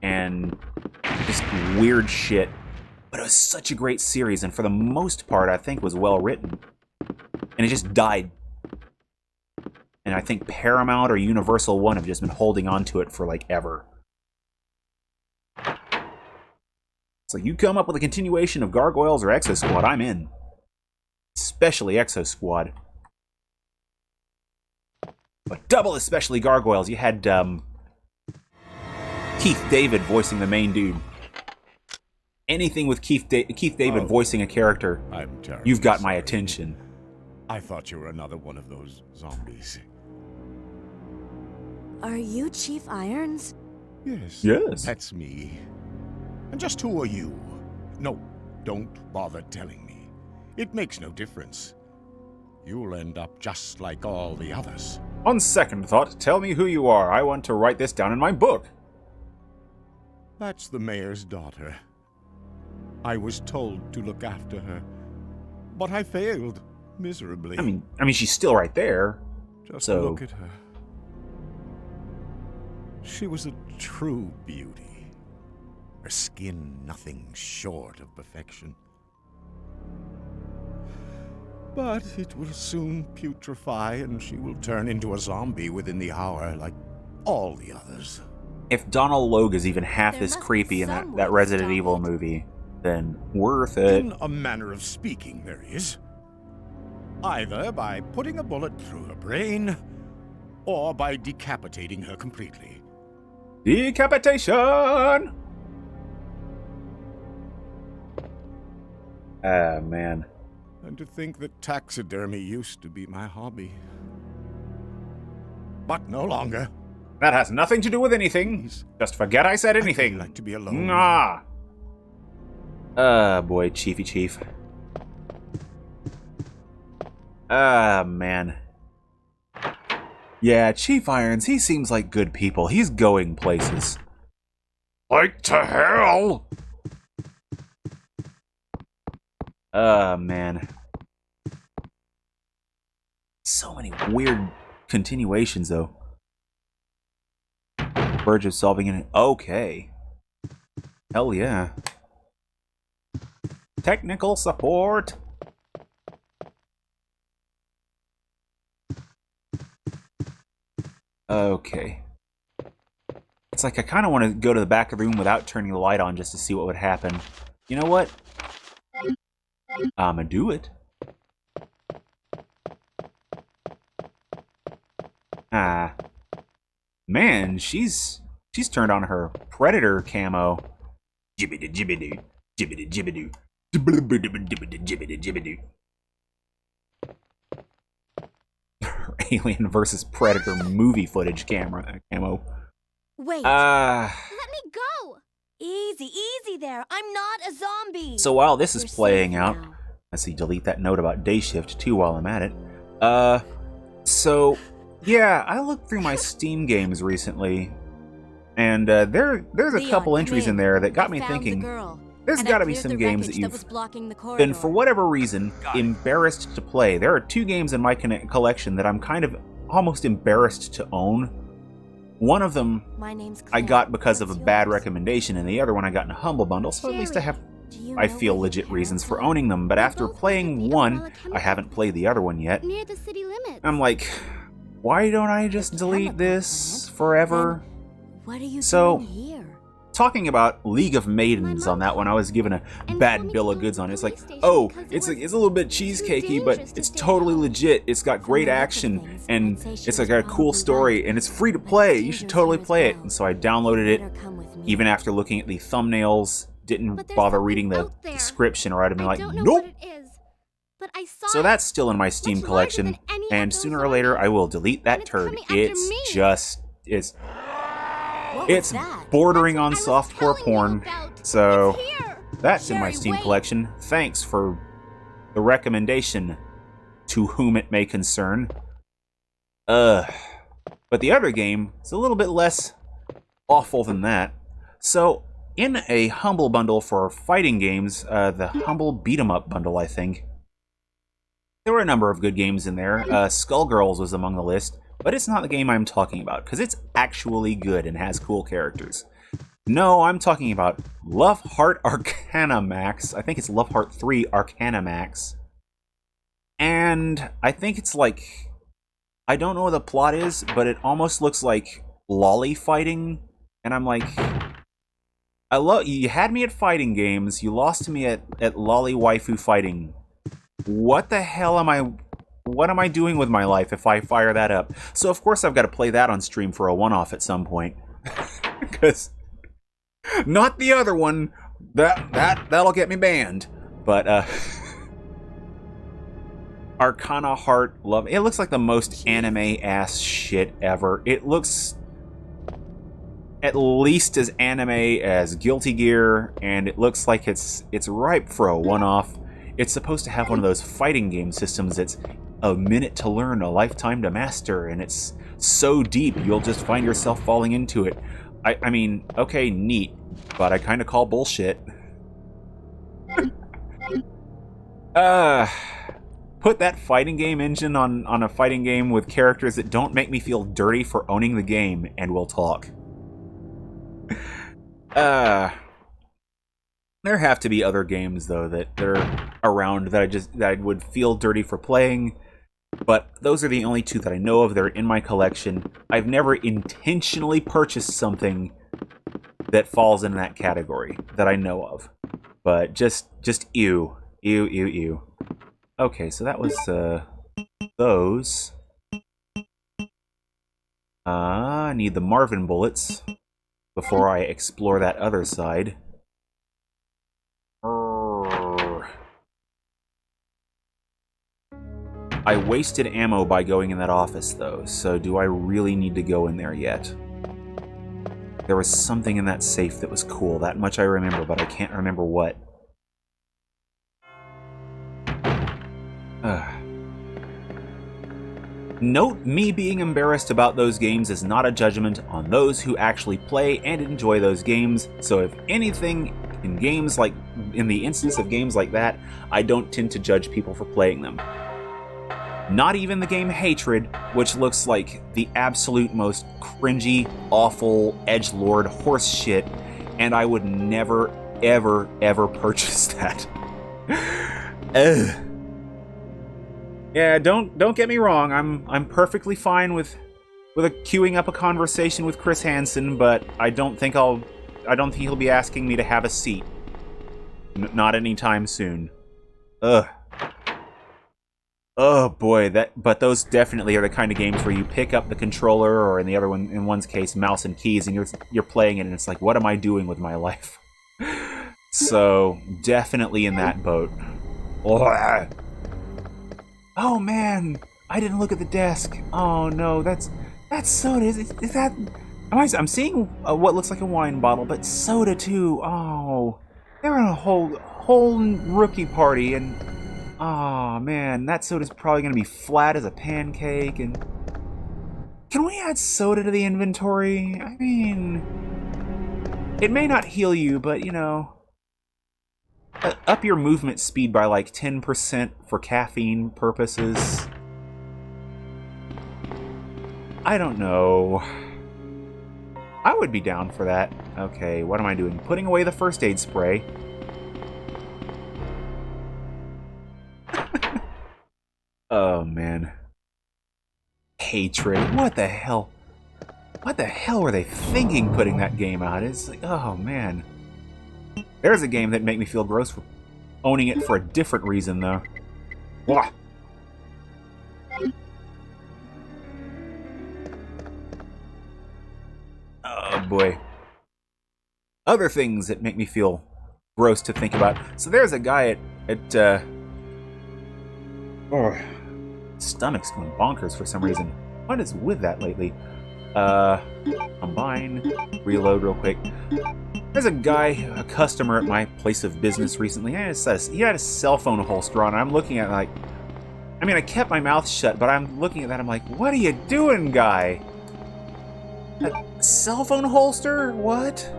[SPEAKER 1] and just weird shit. But it was such a great series, and for the most part, I think was well written. And it just died. And I think Paramount or Universal One have just been holding on to it for like ever. So you come up with a continuation of Gargoyles or Exo Squad, I'm in. Especially Exo Squad. But double especially Gargoyles. You had Keith David voicing the main dude. Anything with Keith David voicing a character, you've got my attention.
[SPEAKER 2] I thought you were another one of those zombies.
[SPEAKER 3] Are you Chief Irons?
[SPEAKER 2] Yes.
[SPEAKER 1] Yes.
[SPEAKER 2] That's me. And just who are you? No, don't bother telling me. It makes no difference. You'll end up just like all the others.
[SPEAKER 1] On second thought, tell me who you are. I want to write this down in my book.
[SPEAKER 2] That's the mayor's daughter. I was told to look after her, but I failed miserably.
[SPEAKER 1] I mean, she's still right there.
[SPEAKER 2] Just look at her. She was a true beauty. Her skin nothing short of perfection. But it will soon putrefy, and she will turn into a zombie within the hour, like all the others.
[SPEAKER 1] If Donald Logue is even half
[SPEAKER 3] There
[SPEAKER 1] this
[SPEAKER 3] must be
[SPEAKER 1] creepy in
[SPEAKER 3] some way
[SPEAKER 1] that
[SPEAKER 3] to
[SPEAKER 1] Resident
[SPEAKER 3] stop
[SPEAKER 1] Evil
[SPEAKER 3] it.
[SPEAKER 1] movie, then worth it.
[SPEAKER 2] In a manner of speaking, there is. Either by putting a bullet through her brain, or by decapitating her completely.
[SPEAKER 1] Decapitation! Ah, man.
[SPEAKER 2] And to think that taxidermy used to be my hobby. But no longer.
[SPEAKER 1] That has nothing to do with anything.
[SPEAKER 2] Please.
[SPEAKER 1] Just forget I said anything.
[SPEAKER 2] I'd like to be alone.
[SPEAKER 1] Ah. Boy, Chiefy Chief. Ah, man. Yeah, Chief Irons, he seems like good people. He's going places. Like to hell! Man. So many weird continuations, though. Verge of solving it. Okay. Hell yeah. Technical support. Okay. It's like I kind of want to go to the back of the room without turning the light on just to see what would happen. You know what? I'ma do it. Ah. Man, she's turned on her Predator camo. Jibbity jibbity. Jibbity jibbity. Jibbity jibbity. Alien versus Predator movie footage camo.
[SPEAKER 3] Wait,
[SPEAKER 4] Let me go!
[SPEAKER 3] easy, easy there. I'm not a zombie.
[SPEAKER 1] So while this is
[SPEAKER 3] You're
[SPEAKER 1] playing
[SPEAKER 3] safe
[SPEAKER 1] out,
[SPEAKER 3] now.
[SPEAKER 1] let's see, delete that note about day shift too while I'm at it. So yeah, I looked through my Steam games recently, and there's a
[SPEAKER 3] Leon,
[SPEAKER 1] couple
[SPEAKER 3] come
[SPEAKER 1] entries in
[SPEAKER 3] in.
[SPEAKER 1] there that got
[SPEAKER 3] I
[SPEAKER 1] me
[SPEAKER 3] found the
[SPEAKER 1] thinking.
[SPEAKER 3] girl,
[SPEAKER 1] There's
[SPEAKER 3] and I
[SPEAKER 1] got to be
[SPEAKER 3] cleared
[SPEAKER 1] some
[SPEAKER 3] the
[SPEAKER 1] games that
[SPEAKER 3] wreckage
[SPEAKER 1] you've
[SPEAKER 3] was blocking the
[SPEAKER 1] been,
[SPEAKER 3] corridor.
[SPEAKER 1] for whatever reason, embarrassed to play. There are two games in my collection that I'm kind of almost embarrassed to own. One of them
[SPEAKER 3] My name's
[SPEAKER 1] I
[SPEAKER 3] Claire.
[SPEAKER 1] got because of a
[SPEAKER 3] What's
[SPEAKER 1] bad
[SPEAKER 3] yours?
[SPEAKER 1] recommendation, and the other one I got in a Humble Bundle, so at least I have I feel legit reasons for owning them, but after playing one, I haven't played the other one yet.
[SPEAKER 4] Near the city limits.
[SPEAKER 1] I'm like, why don't I just delete this forever?
[SPEAKER 3] What are you
[SPEAKER 1] So,
[SPEAKER 3] doing here?
[SPEAKER 1] talking about League of Maidens on that one, I was given a bad bill of goods on it. It's like, oh, it's a little bit cheesecakey, but it's totally legit. It's got great action, and it's like a cool story, and it's free to play. You should totally play it. And so I downloaded it, even after looking at the thumbnails, didn't bother reading the description, or I'd have been like, nope.
[SPEAKER 4] But I saw
[SPEAKER 1] So that's still in my Steam collection, and sooner or later I will delete that turd. It's bordering on softcore porn, so that's in my Steam collection. Thanks for the recommendation, to whom it may concern. But the other game is a little bit less awful than that. So, in a Humble bundle for fighting games, the Humble Beat 'em Up bundle, I think, there were a number of good games in there. Skullgirls was among the list, but it's not the game I'm talking about, because it's actually good and has cool characters. No, I'm talking about Love Heart Arcana Max. I think it's Love Heart 3 Arcana Max. And I think it's like, I don't know what the plot is, but it almost looks like lolly fighting. And I'm like, you had me at fighting games, you lost to me at lolly waifu fighting. What the hell what am I doing with my life if I fire that up? So of course I've got to play that on stream for a one-off at some point. Because not the other one. That'll get me banned. But Arcana Heart Love. It looks like the most anime ass shit ever. It looks at least as anime as Guilty Gear, and it looks like it's ripe for a one-off. It's supposed to have one of those fighting game systems that's a minute to learn, a lifetime to master, and it's so deep you'll just find yourself falling into it. I mean, okay, neat, but I kind of call bullshit. Put that fighting game engine on a fighting game with characters that don't make me feel dirty for owning the game, and we'll talk. There have to be other games, though, that are around that I would feel dirty for playing, but those are the only two that I know of that are in my collection. I've never intentionally purchased something that falls in that category that I know of. But just ew. Ew. Okay, so that was those. I need the Marvin bullets before I explore that other side. I wasted ammo by going in that office, though, so do I really need to go in there yet? There was something in that safe that was cool, that much I remember, but I can't remember what. Note, me being embarrassed about those games is not a judgment on those who actually play and enjoy those games, so if anything, in the instance of games like that, I don't tend to judge people for playing them. Not even the game Hatred, which looks like the absolute most cringy, awful, edgelord horse shit, and I would never, ever, ever purchase that. Ugh. Yeah, don't get me wrong. I'm perfectly fine with queuing up a conversation with Chris Hansen, but I don't think he'll be asking me to have a seat. Not anytime soon. Ugh. Oh boy, but those definitely are the kind of games where you pick up the controller, or in one's case, mouse and keys, and you're playing it, and it's like, what am I doing with my life? So definitely in that boat. Oh man, I didn't look at the desk. Oh no, that's soda. Is that? I'm seeing what looks like a wine bottle, but soda too. Oh, they're in a whole rookie party, and oh man, that soda's probably gonna be flat as a pancake. And can we add soda to the inventory? I mean, it may not heal you, but you know, up your movement speed by like 10% for caffeine purposes. I don't know. I would be down for that. Okay, what am I doing? Putting away the first aid spray. Oh, man. Hatred. What the hell? What the hell were they thinking putting that game out? It's like, oh, man. There's a game that made me feel gross for owning it for a different reason, though. Wah! Oh, boy. Other things that make me feel gross to think about. So there's a guy at oh, stomach's going bonkers for some reason. What is with that lately? Combine, reload real quick. There's a guy, a customer at my place of business recently. He had a cell phone holster on. I'm looking at it like, I mean, I kept my mouth shut, but I'm looking at that. I'm like, what are you doing, guy? A cell phone holster? What?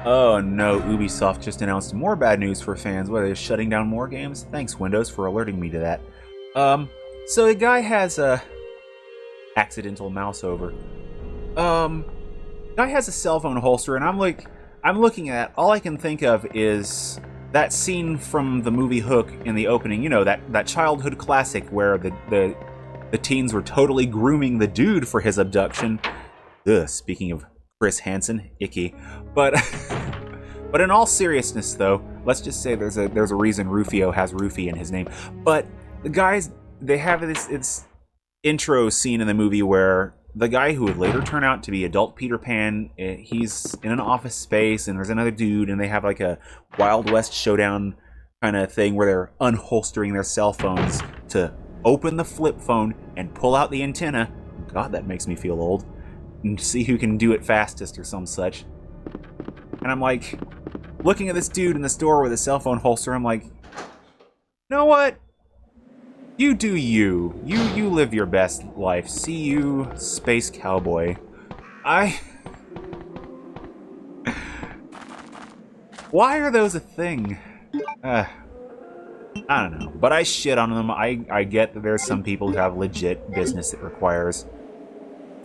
[SPEAKER 1] Oh no, Ubisoft just announced more bad news for fans. What, they're shutting down more games? Thanks, Windows, for alerting me to that. So the guy has a accidental mouse over. Guy has a cell phone holster, and I'm looking at it, all I can think of is that scene from the movie Hook in the opening. You know, that childhood classic where the teens were totally grooming the dude for his abduction. Ugh, speaking of Chris Hansen, icky. But but in all seriousness, though, let's just say there's a reason Rufio has Rufy in his name. But the guys, they have this intro scene in the movie where the guy who would later turn out to be adult Peter Pan, he's in an office space, and there's another dude, and they have like a Wild West showdown kind of thing where they're unholstering their cell phones to open the flip phone and pull out the antenna. God, that makes me feel old. And see who can do it fastest or some such. And I'm like, looking at this dude in the store with a cell phone holster, I'm like, you know what? You do you. You live your best life. See you, space cowboy. Why are those a thing? I don't know. But I shit on them. I get that there's some people who have legit business that requires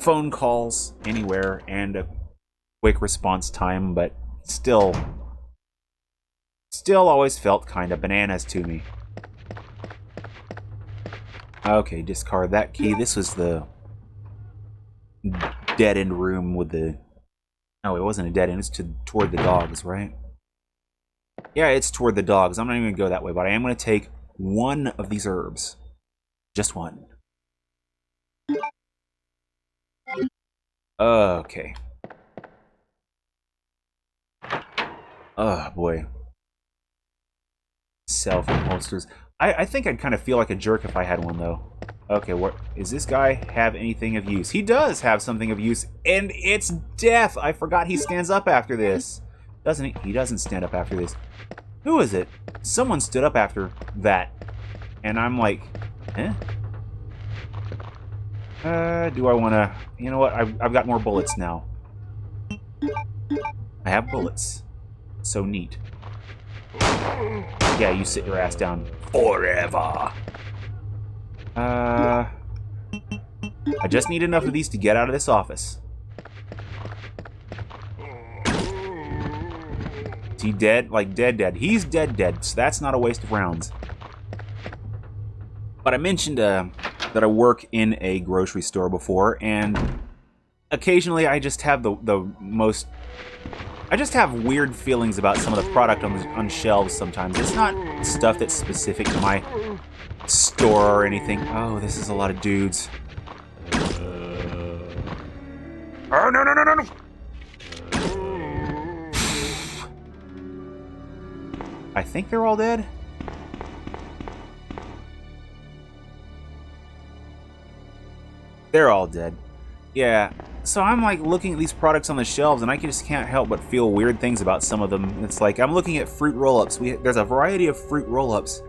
[SPEAKER 1] phone calls anywhere and a quick response time, but still always felt kind of bananas to me. Okay, discard that key. This was the dead-end room with the... No, it wasn't a dead end. It's toward the dogs, right? Yeah, it's toward the dogs. I'm not even going to go that way, but I am going to take one of these herbs. Just one. Okay. Oh, boy. Cell phone holsters. I think I'd kind of feel like a jerk if I had one, though. Okay, what is this guy have anything of use? He does have something of use, and it's death! I forgot he stands up after this. Doesn't he? He doesn't stand up after this. Who is it? Someone stood up after that. And I'm like, eh? Do I want to... You know what? I've got more bullets now. I have bullets. So neat. Yeah, you sit your ass down. Forever! I just need enough of these to get out of this office. Is he dead? Like, dead. He's dead, so that's not a waste of rounds. But I mentioned that I work in a grocery store before, and occasionally I just have the most... I just have weird feelings about some of the product on shelves sometimes. It's not stuff that's specific to my store or anything. Oh, this is a lot of dudes. Oh, no. I think they're all dead. They're all dead. Yeah. So I'm like looking at these products on the shelves, and I just can't help but feel weird things about some of them. It's like I'm looking at fruit roll-ups. There's a variety of fruit roll-ups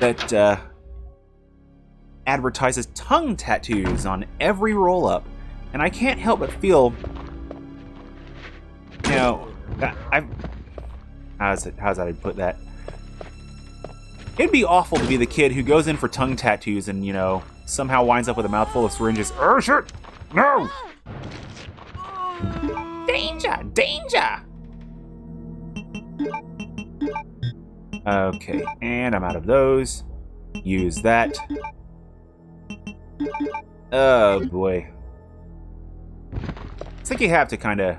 [SPEAKER 1] that advertises tongue tattoos on every roll-up, and I can't help but feel, you know, how's I put that? It'd be awful to be the kid who goes in for tongue tattoos and, you know, somehow winds up with a mouthful of syringes. Oh shit! No! Danger! Okay, and I'm out of those. Use that. Oh boy. It's like you have to kind of...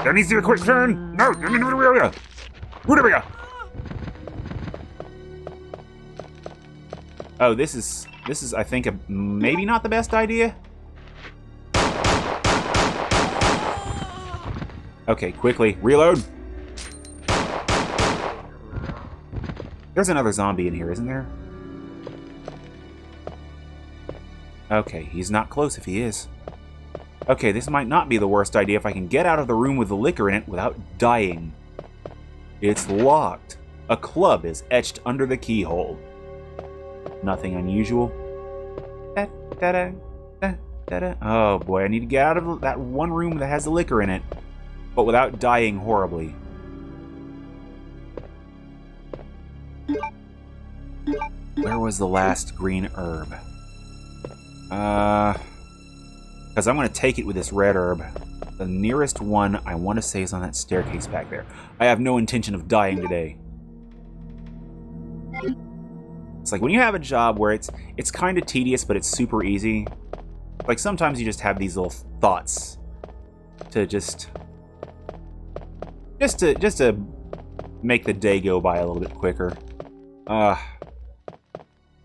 [SPEAKER 1] There needs to be a quick turn! No! Oh, this is I think maybe not the best idea. Okay, quickly reload. There's another zombie in here, isn't there? Okay, he's not close if he is. Okay, this might not be the worst idea if I can get out of the room with the liquor in it without dying. It's locked. A club is etched under the keyhole. Nothing unusual. Oh boy, I need to get out of that one room that has the liquor in it, but without dying horribly. Where was the last green herb? Because I'm going to take it with this red herb. The nearest one I want to say is on that staircase back there. I have no intention of dying today. It's like when you have a job where it's kind of tedious, but it's super easy. Like sometimes you just have these little thoughts to just to make the day go by a little bit quicker.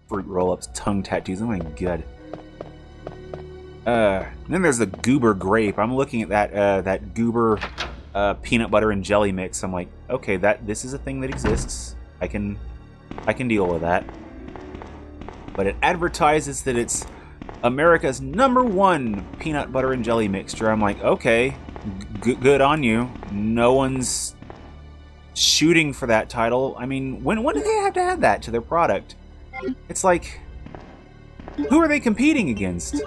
[SPEAKER 1] Fruit roll-ups, tongue tattoos. Oh my god. Then there's the goober grape. I'm looking at that goober peanut butter and jelly mix. I'm like, okay, this is a thing that exists. I can deal with that. But it advertises that it's America's #1 peanut butter and jelly mixture. I'm like, okay, good on you. No one's shooting for that title. I mean, when do they have to add that to their product? It's like, who are they competing against?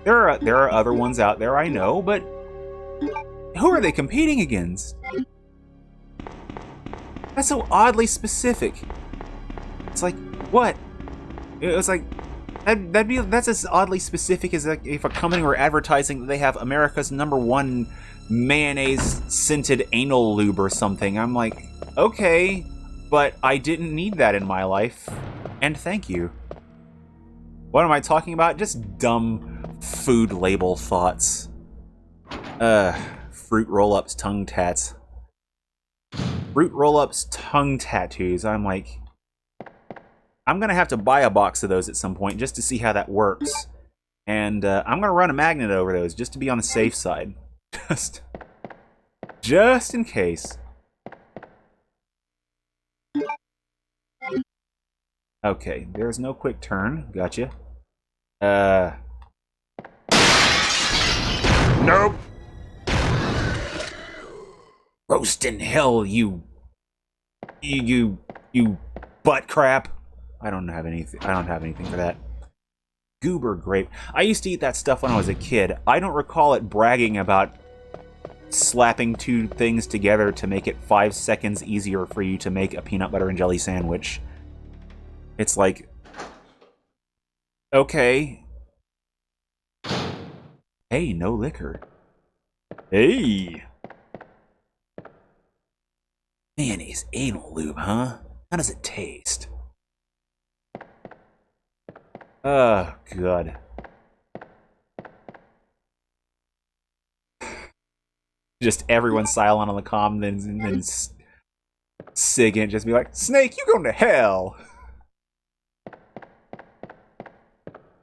[SPEAKER 1] There are other ones out there, I know, but who are they competing against? That's so oddly specific. It's like, what? It was like, that's as oddly specific as like if a company were advertising that they have America's #1 mayonnaise-scented anal lube or something. I'm like, okay, but I didn't need that in my life, and thank you. What am I talking about? Just dumb food label thoughts. Fruit roll-ups, tongue tats. Fruit roll-ups, tongue tattoos. I'm like, I'm going to have to buy a box of those at some point just to see how that works. And I'm going to run a magnet over those just to be on the safe side. Just in case. Okay, there's no quick turn. Gotcha. Nope. Roast in hell, you butt crap. I don't have anything for that. Goober grape. I used to eat that stuff when I was a kid. I don't recall it bragging about slapping two things together to make it 5 seconds easier for you to make a peanut butter and jelly sandwich. It's like, okay. Hey, no liquor. Hey. Mayonnaise anal lube, huh? How does it taste? Oh, God. Just everyone silent on the comm, then Sig and just be like, Snake, you going to hell!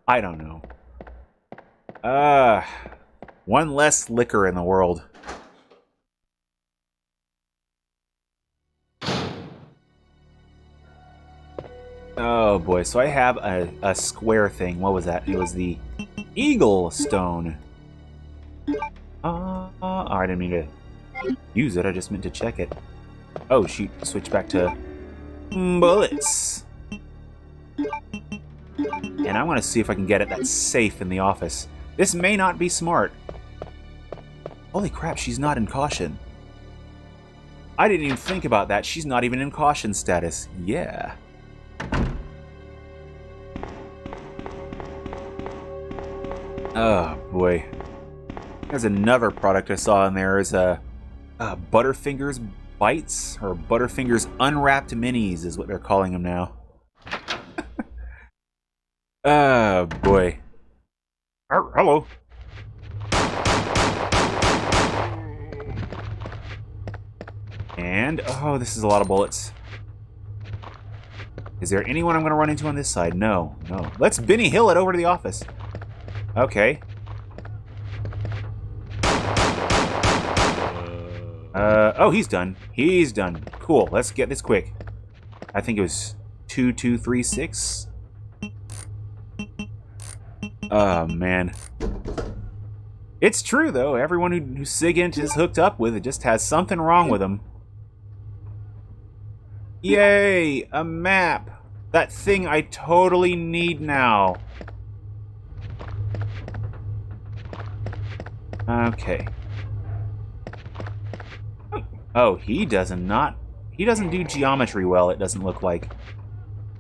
[SPEAKER 1] I don't know. One less liquor in the world. Oh boy, so I have a square thing. What was that? It was the Eagle Stone. Oh, I didn't mean to use it, I just meant to check it. Oh shoot, switch back to bullets. And I want to see if I can get at that safe in the office. This may not be smart. Holy crap, she's not in caution. I didn't even think about that. She's not even in caution status. Yeah. Oh boy. There's another product I saw in there is a Butterfingers Bites, or Butterfingers Unwrapped Minis is what they're calling them now. Oh, boy. Hello. And, oh, this is a lot of bullets. Is there anyone I'm going to run into on this side? No, no. Let's Benny Hill it over to the office. Okay. Oh, he's done. He's done. Cool. Let's get this quick. I think it was 2236. Oh, man. It's true, though. Everyone who SIGINT is hooked up with, it just has something wrong with them. Yay! A map! That thing I totally need now. Okay. Oh, he doesn't do geometry well, it doesn't look like.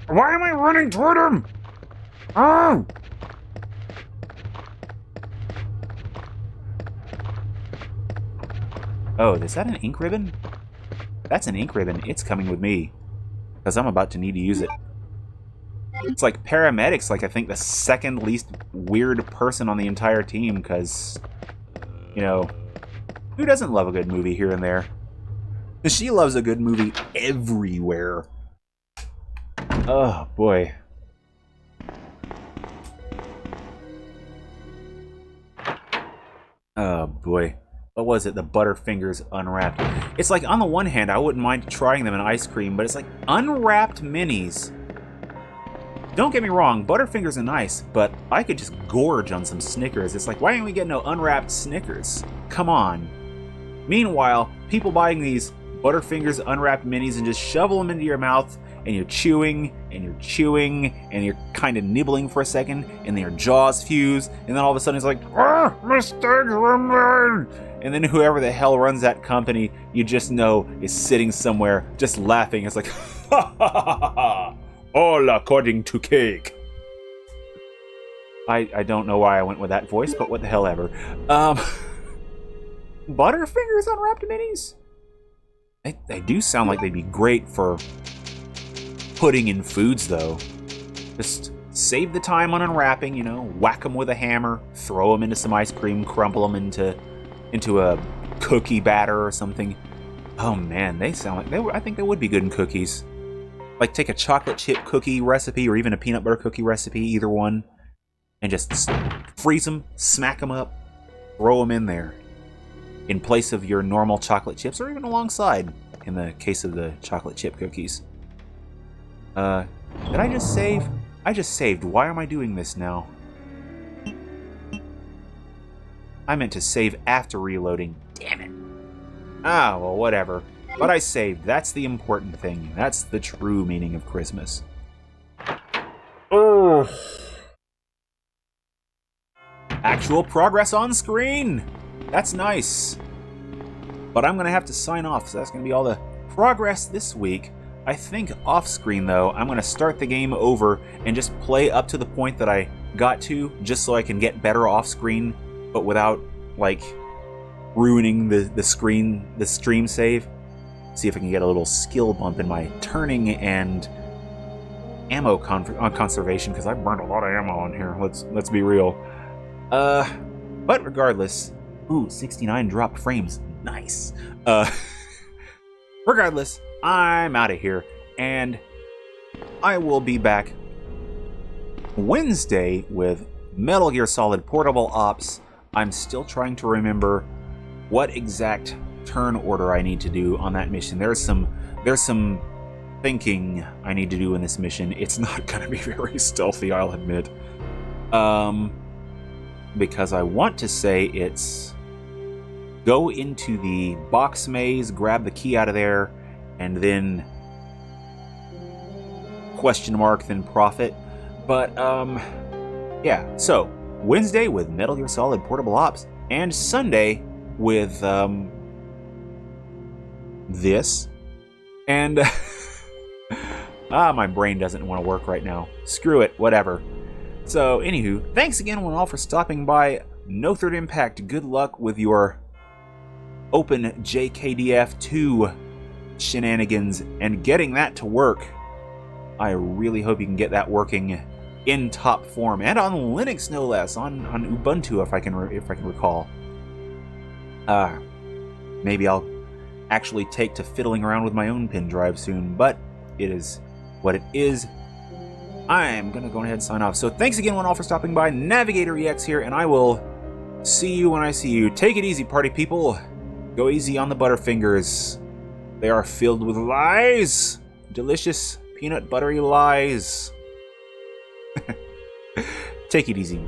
[SPEAKER 1] Why am I running toward him? Oh! Oh, is that an ink ribbon? That's an ink ribbon. It's coming with me. Because I'm about to need to use it. It's like paramedics, like I think the second least weird person on the entire team, because, you know, who doesn't love a good movie here and there? She loves a good movie everywhere. Oh, boy. Oh, boy. What was it? The Butterfingers Unwrapped. It's like, on the one hand, I wouldn't mind trying them in ice cream, but it's like, unwrapped minis. Don't get me wrong, Butterfingers are nice, but I could just gorge on some Snickers. It's like, why didn't we get no unwrapped Snickers? Come on. Meanwhile, people buying these Butterfingers Unwrapped minis and just shovel them into your mouth, and you're chewing, and you're chewing, and you're kind of nibbling for a second, and then your jaws fuse, and then all of a sudden it's like, ah, mistakes were made! And then whoever the hell runs that company, you just know, is sitting somewhere, just laughing. It's like, ha ha ha ha ha! All according to cake. I don't know why I went with that voice, but what the hell ever. Butterfingers Unwrapped minis? They do sound like they'd be great for putting in foods, though. Just save the time on unwrapping, you know, whack them with a hammer, throw them into some ice cream, crumple them into a cookie batter or something. Oh man, they sound like I think they would be good in cookies. Like take a chocolate chip cookie recipe or even a peanut butter cookie recipe, either one, and just freeze them, smack them up, throw them in there in place of your normal chocolate chips, or even alongside in the case of the chocolate chip cookies. Did I just save? I just saved. Why am I doing this now? I meant to save after reloading. Damn it. Ah, well, whatever. But I saved. That's the important thing. That's the true meaning of Christmas. Oh. Actual progress on screen. That's nice. But I'm going to have to sign off, so that's going to be all the progress this week. I think off-screen, though, I'm going to start the game over and just play up to the point that I got to, just so I can get better off-screen, but without, like, ruining the stream save. See if I can get a little skill bump in my turning and ammo conservation, because I burned a lot of ammo on here. Let's be real. But regardless, ooh, 69 dropped frames, nice. Regardless, I'm out of here, and I will be back Wednesday with Metal Gear Solid Portable Ops. I'm still trying to remember what exact turn order I need to do on that mission. There's some thinking I need to do in this mission. It's not going to be very stealthy, I'll admit. Because I want to say it's go into the box maze, grab the key out of there, and then question mark, then profit. But, yeah. So, Wednesday with Metal Gear Solid Portable Ops, and Sunday with, this. And, my brain doesn't want to work right now. Screw it, whatever. So, anywho, thanks again one all for stopping by. No Third Impact, good luck with your Open JKDF 2 shenanigans and getting that to work. I really hope you can get that working in top form, and on Linux no less, on Ubuntu if I can recall. Maybe I'll actually take to fiddling around with my own pin drive soon, but it is what it is. I'm gonna go ahead and sign off. So thanks again, one all, for stopping by. NavigatorEX here, and I will see you when I see you. Take it easy, party people. Go easy on the Butterfingers. They are filled with lies. Delicious peanut buttery lies. Take it easy.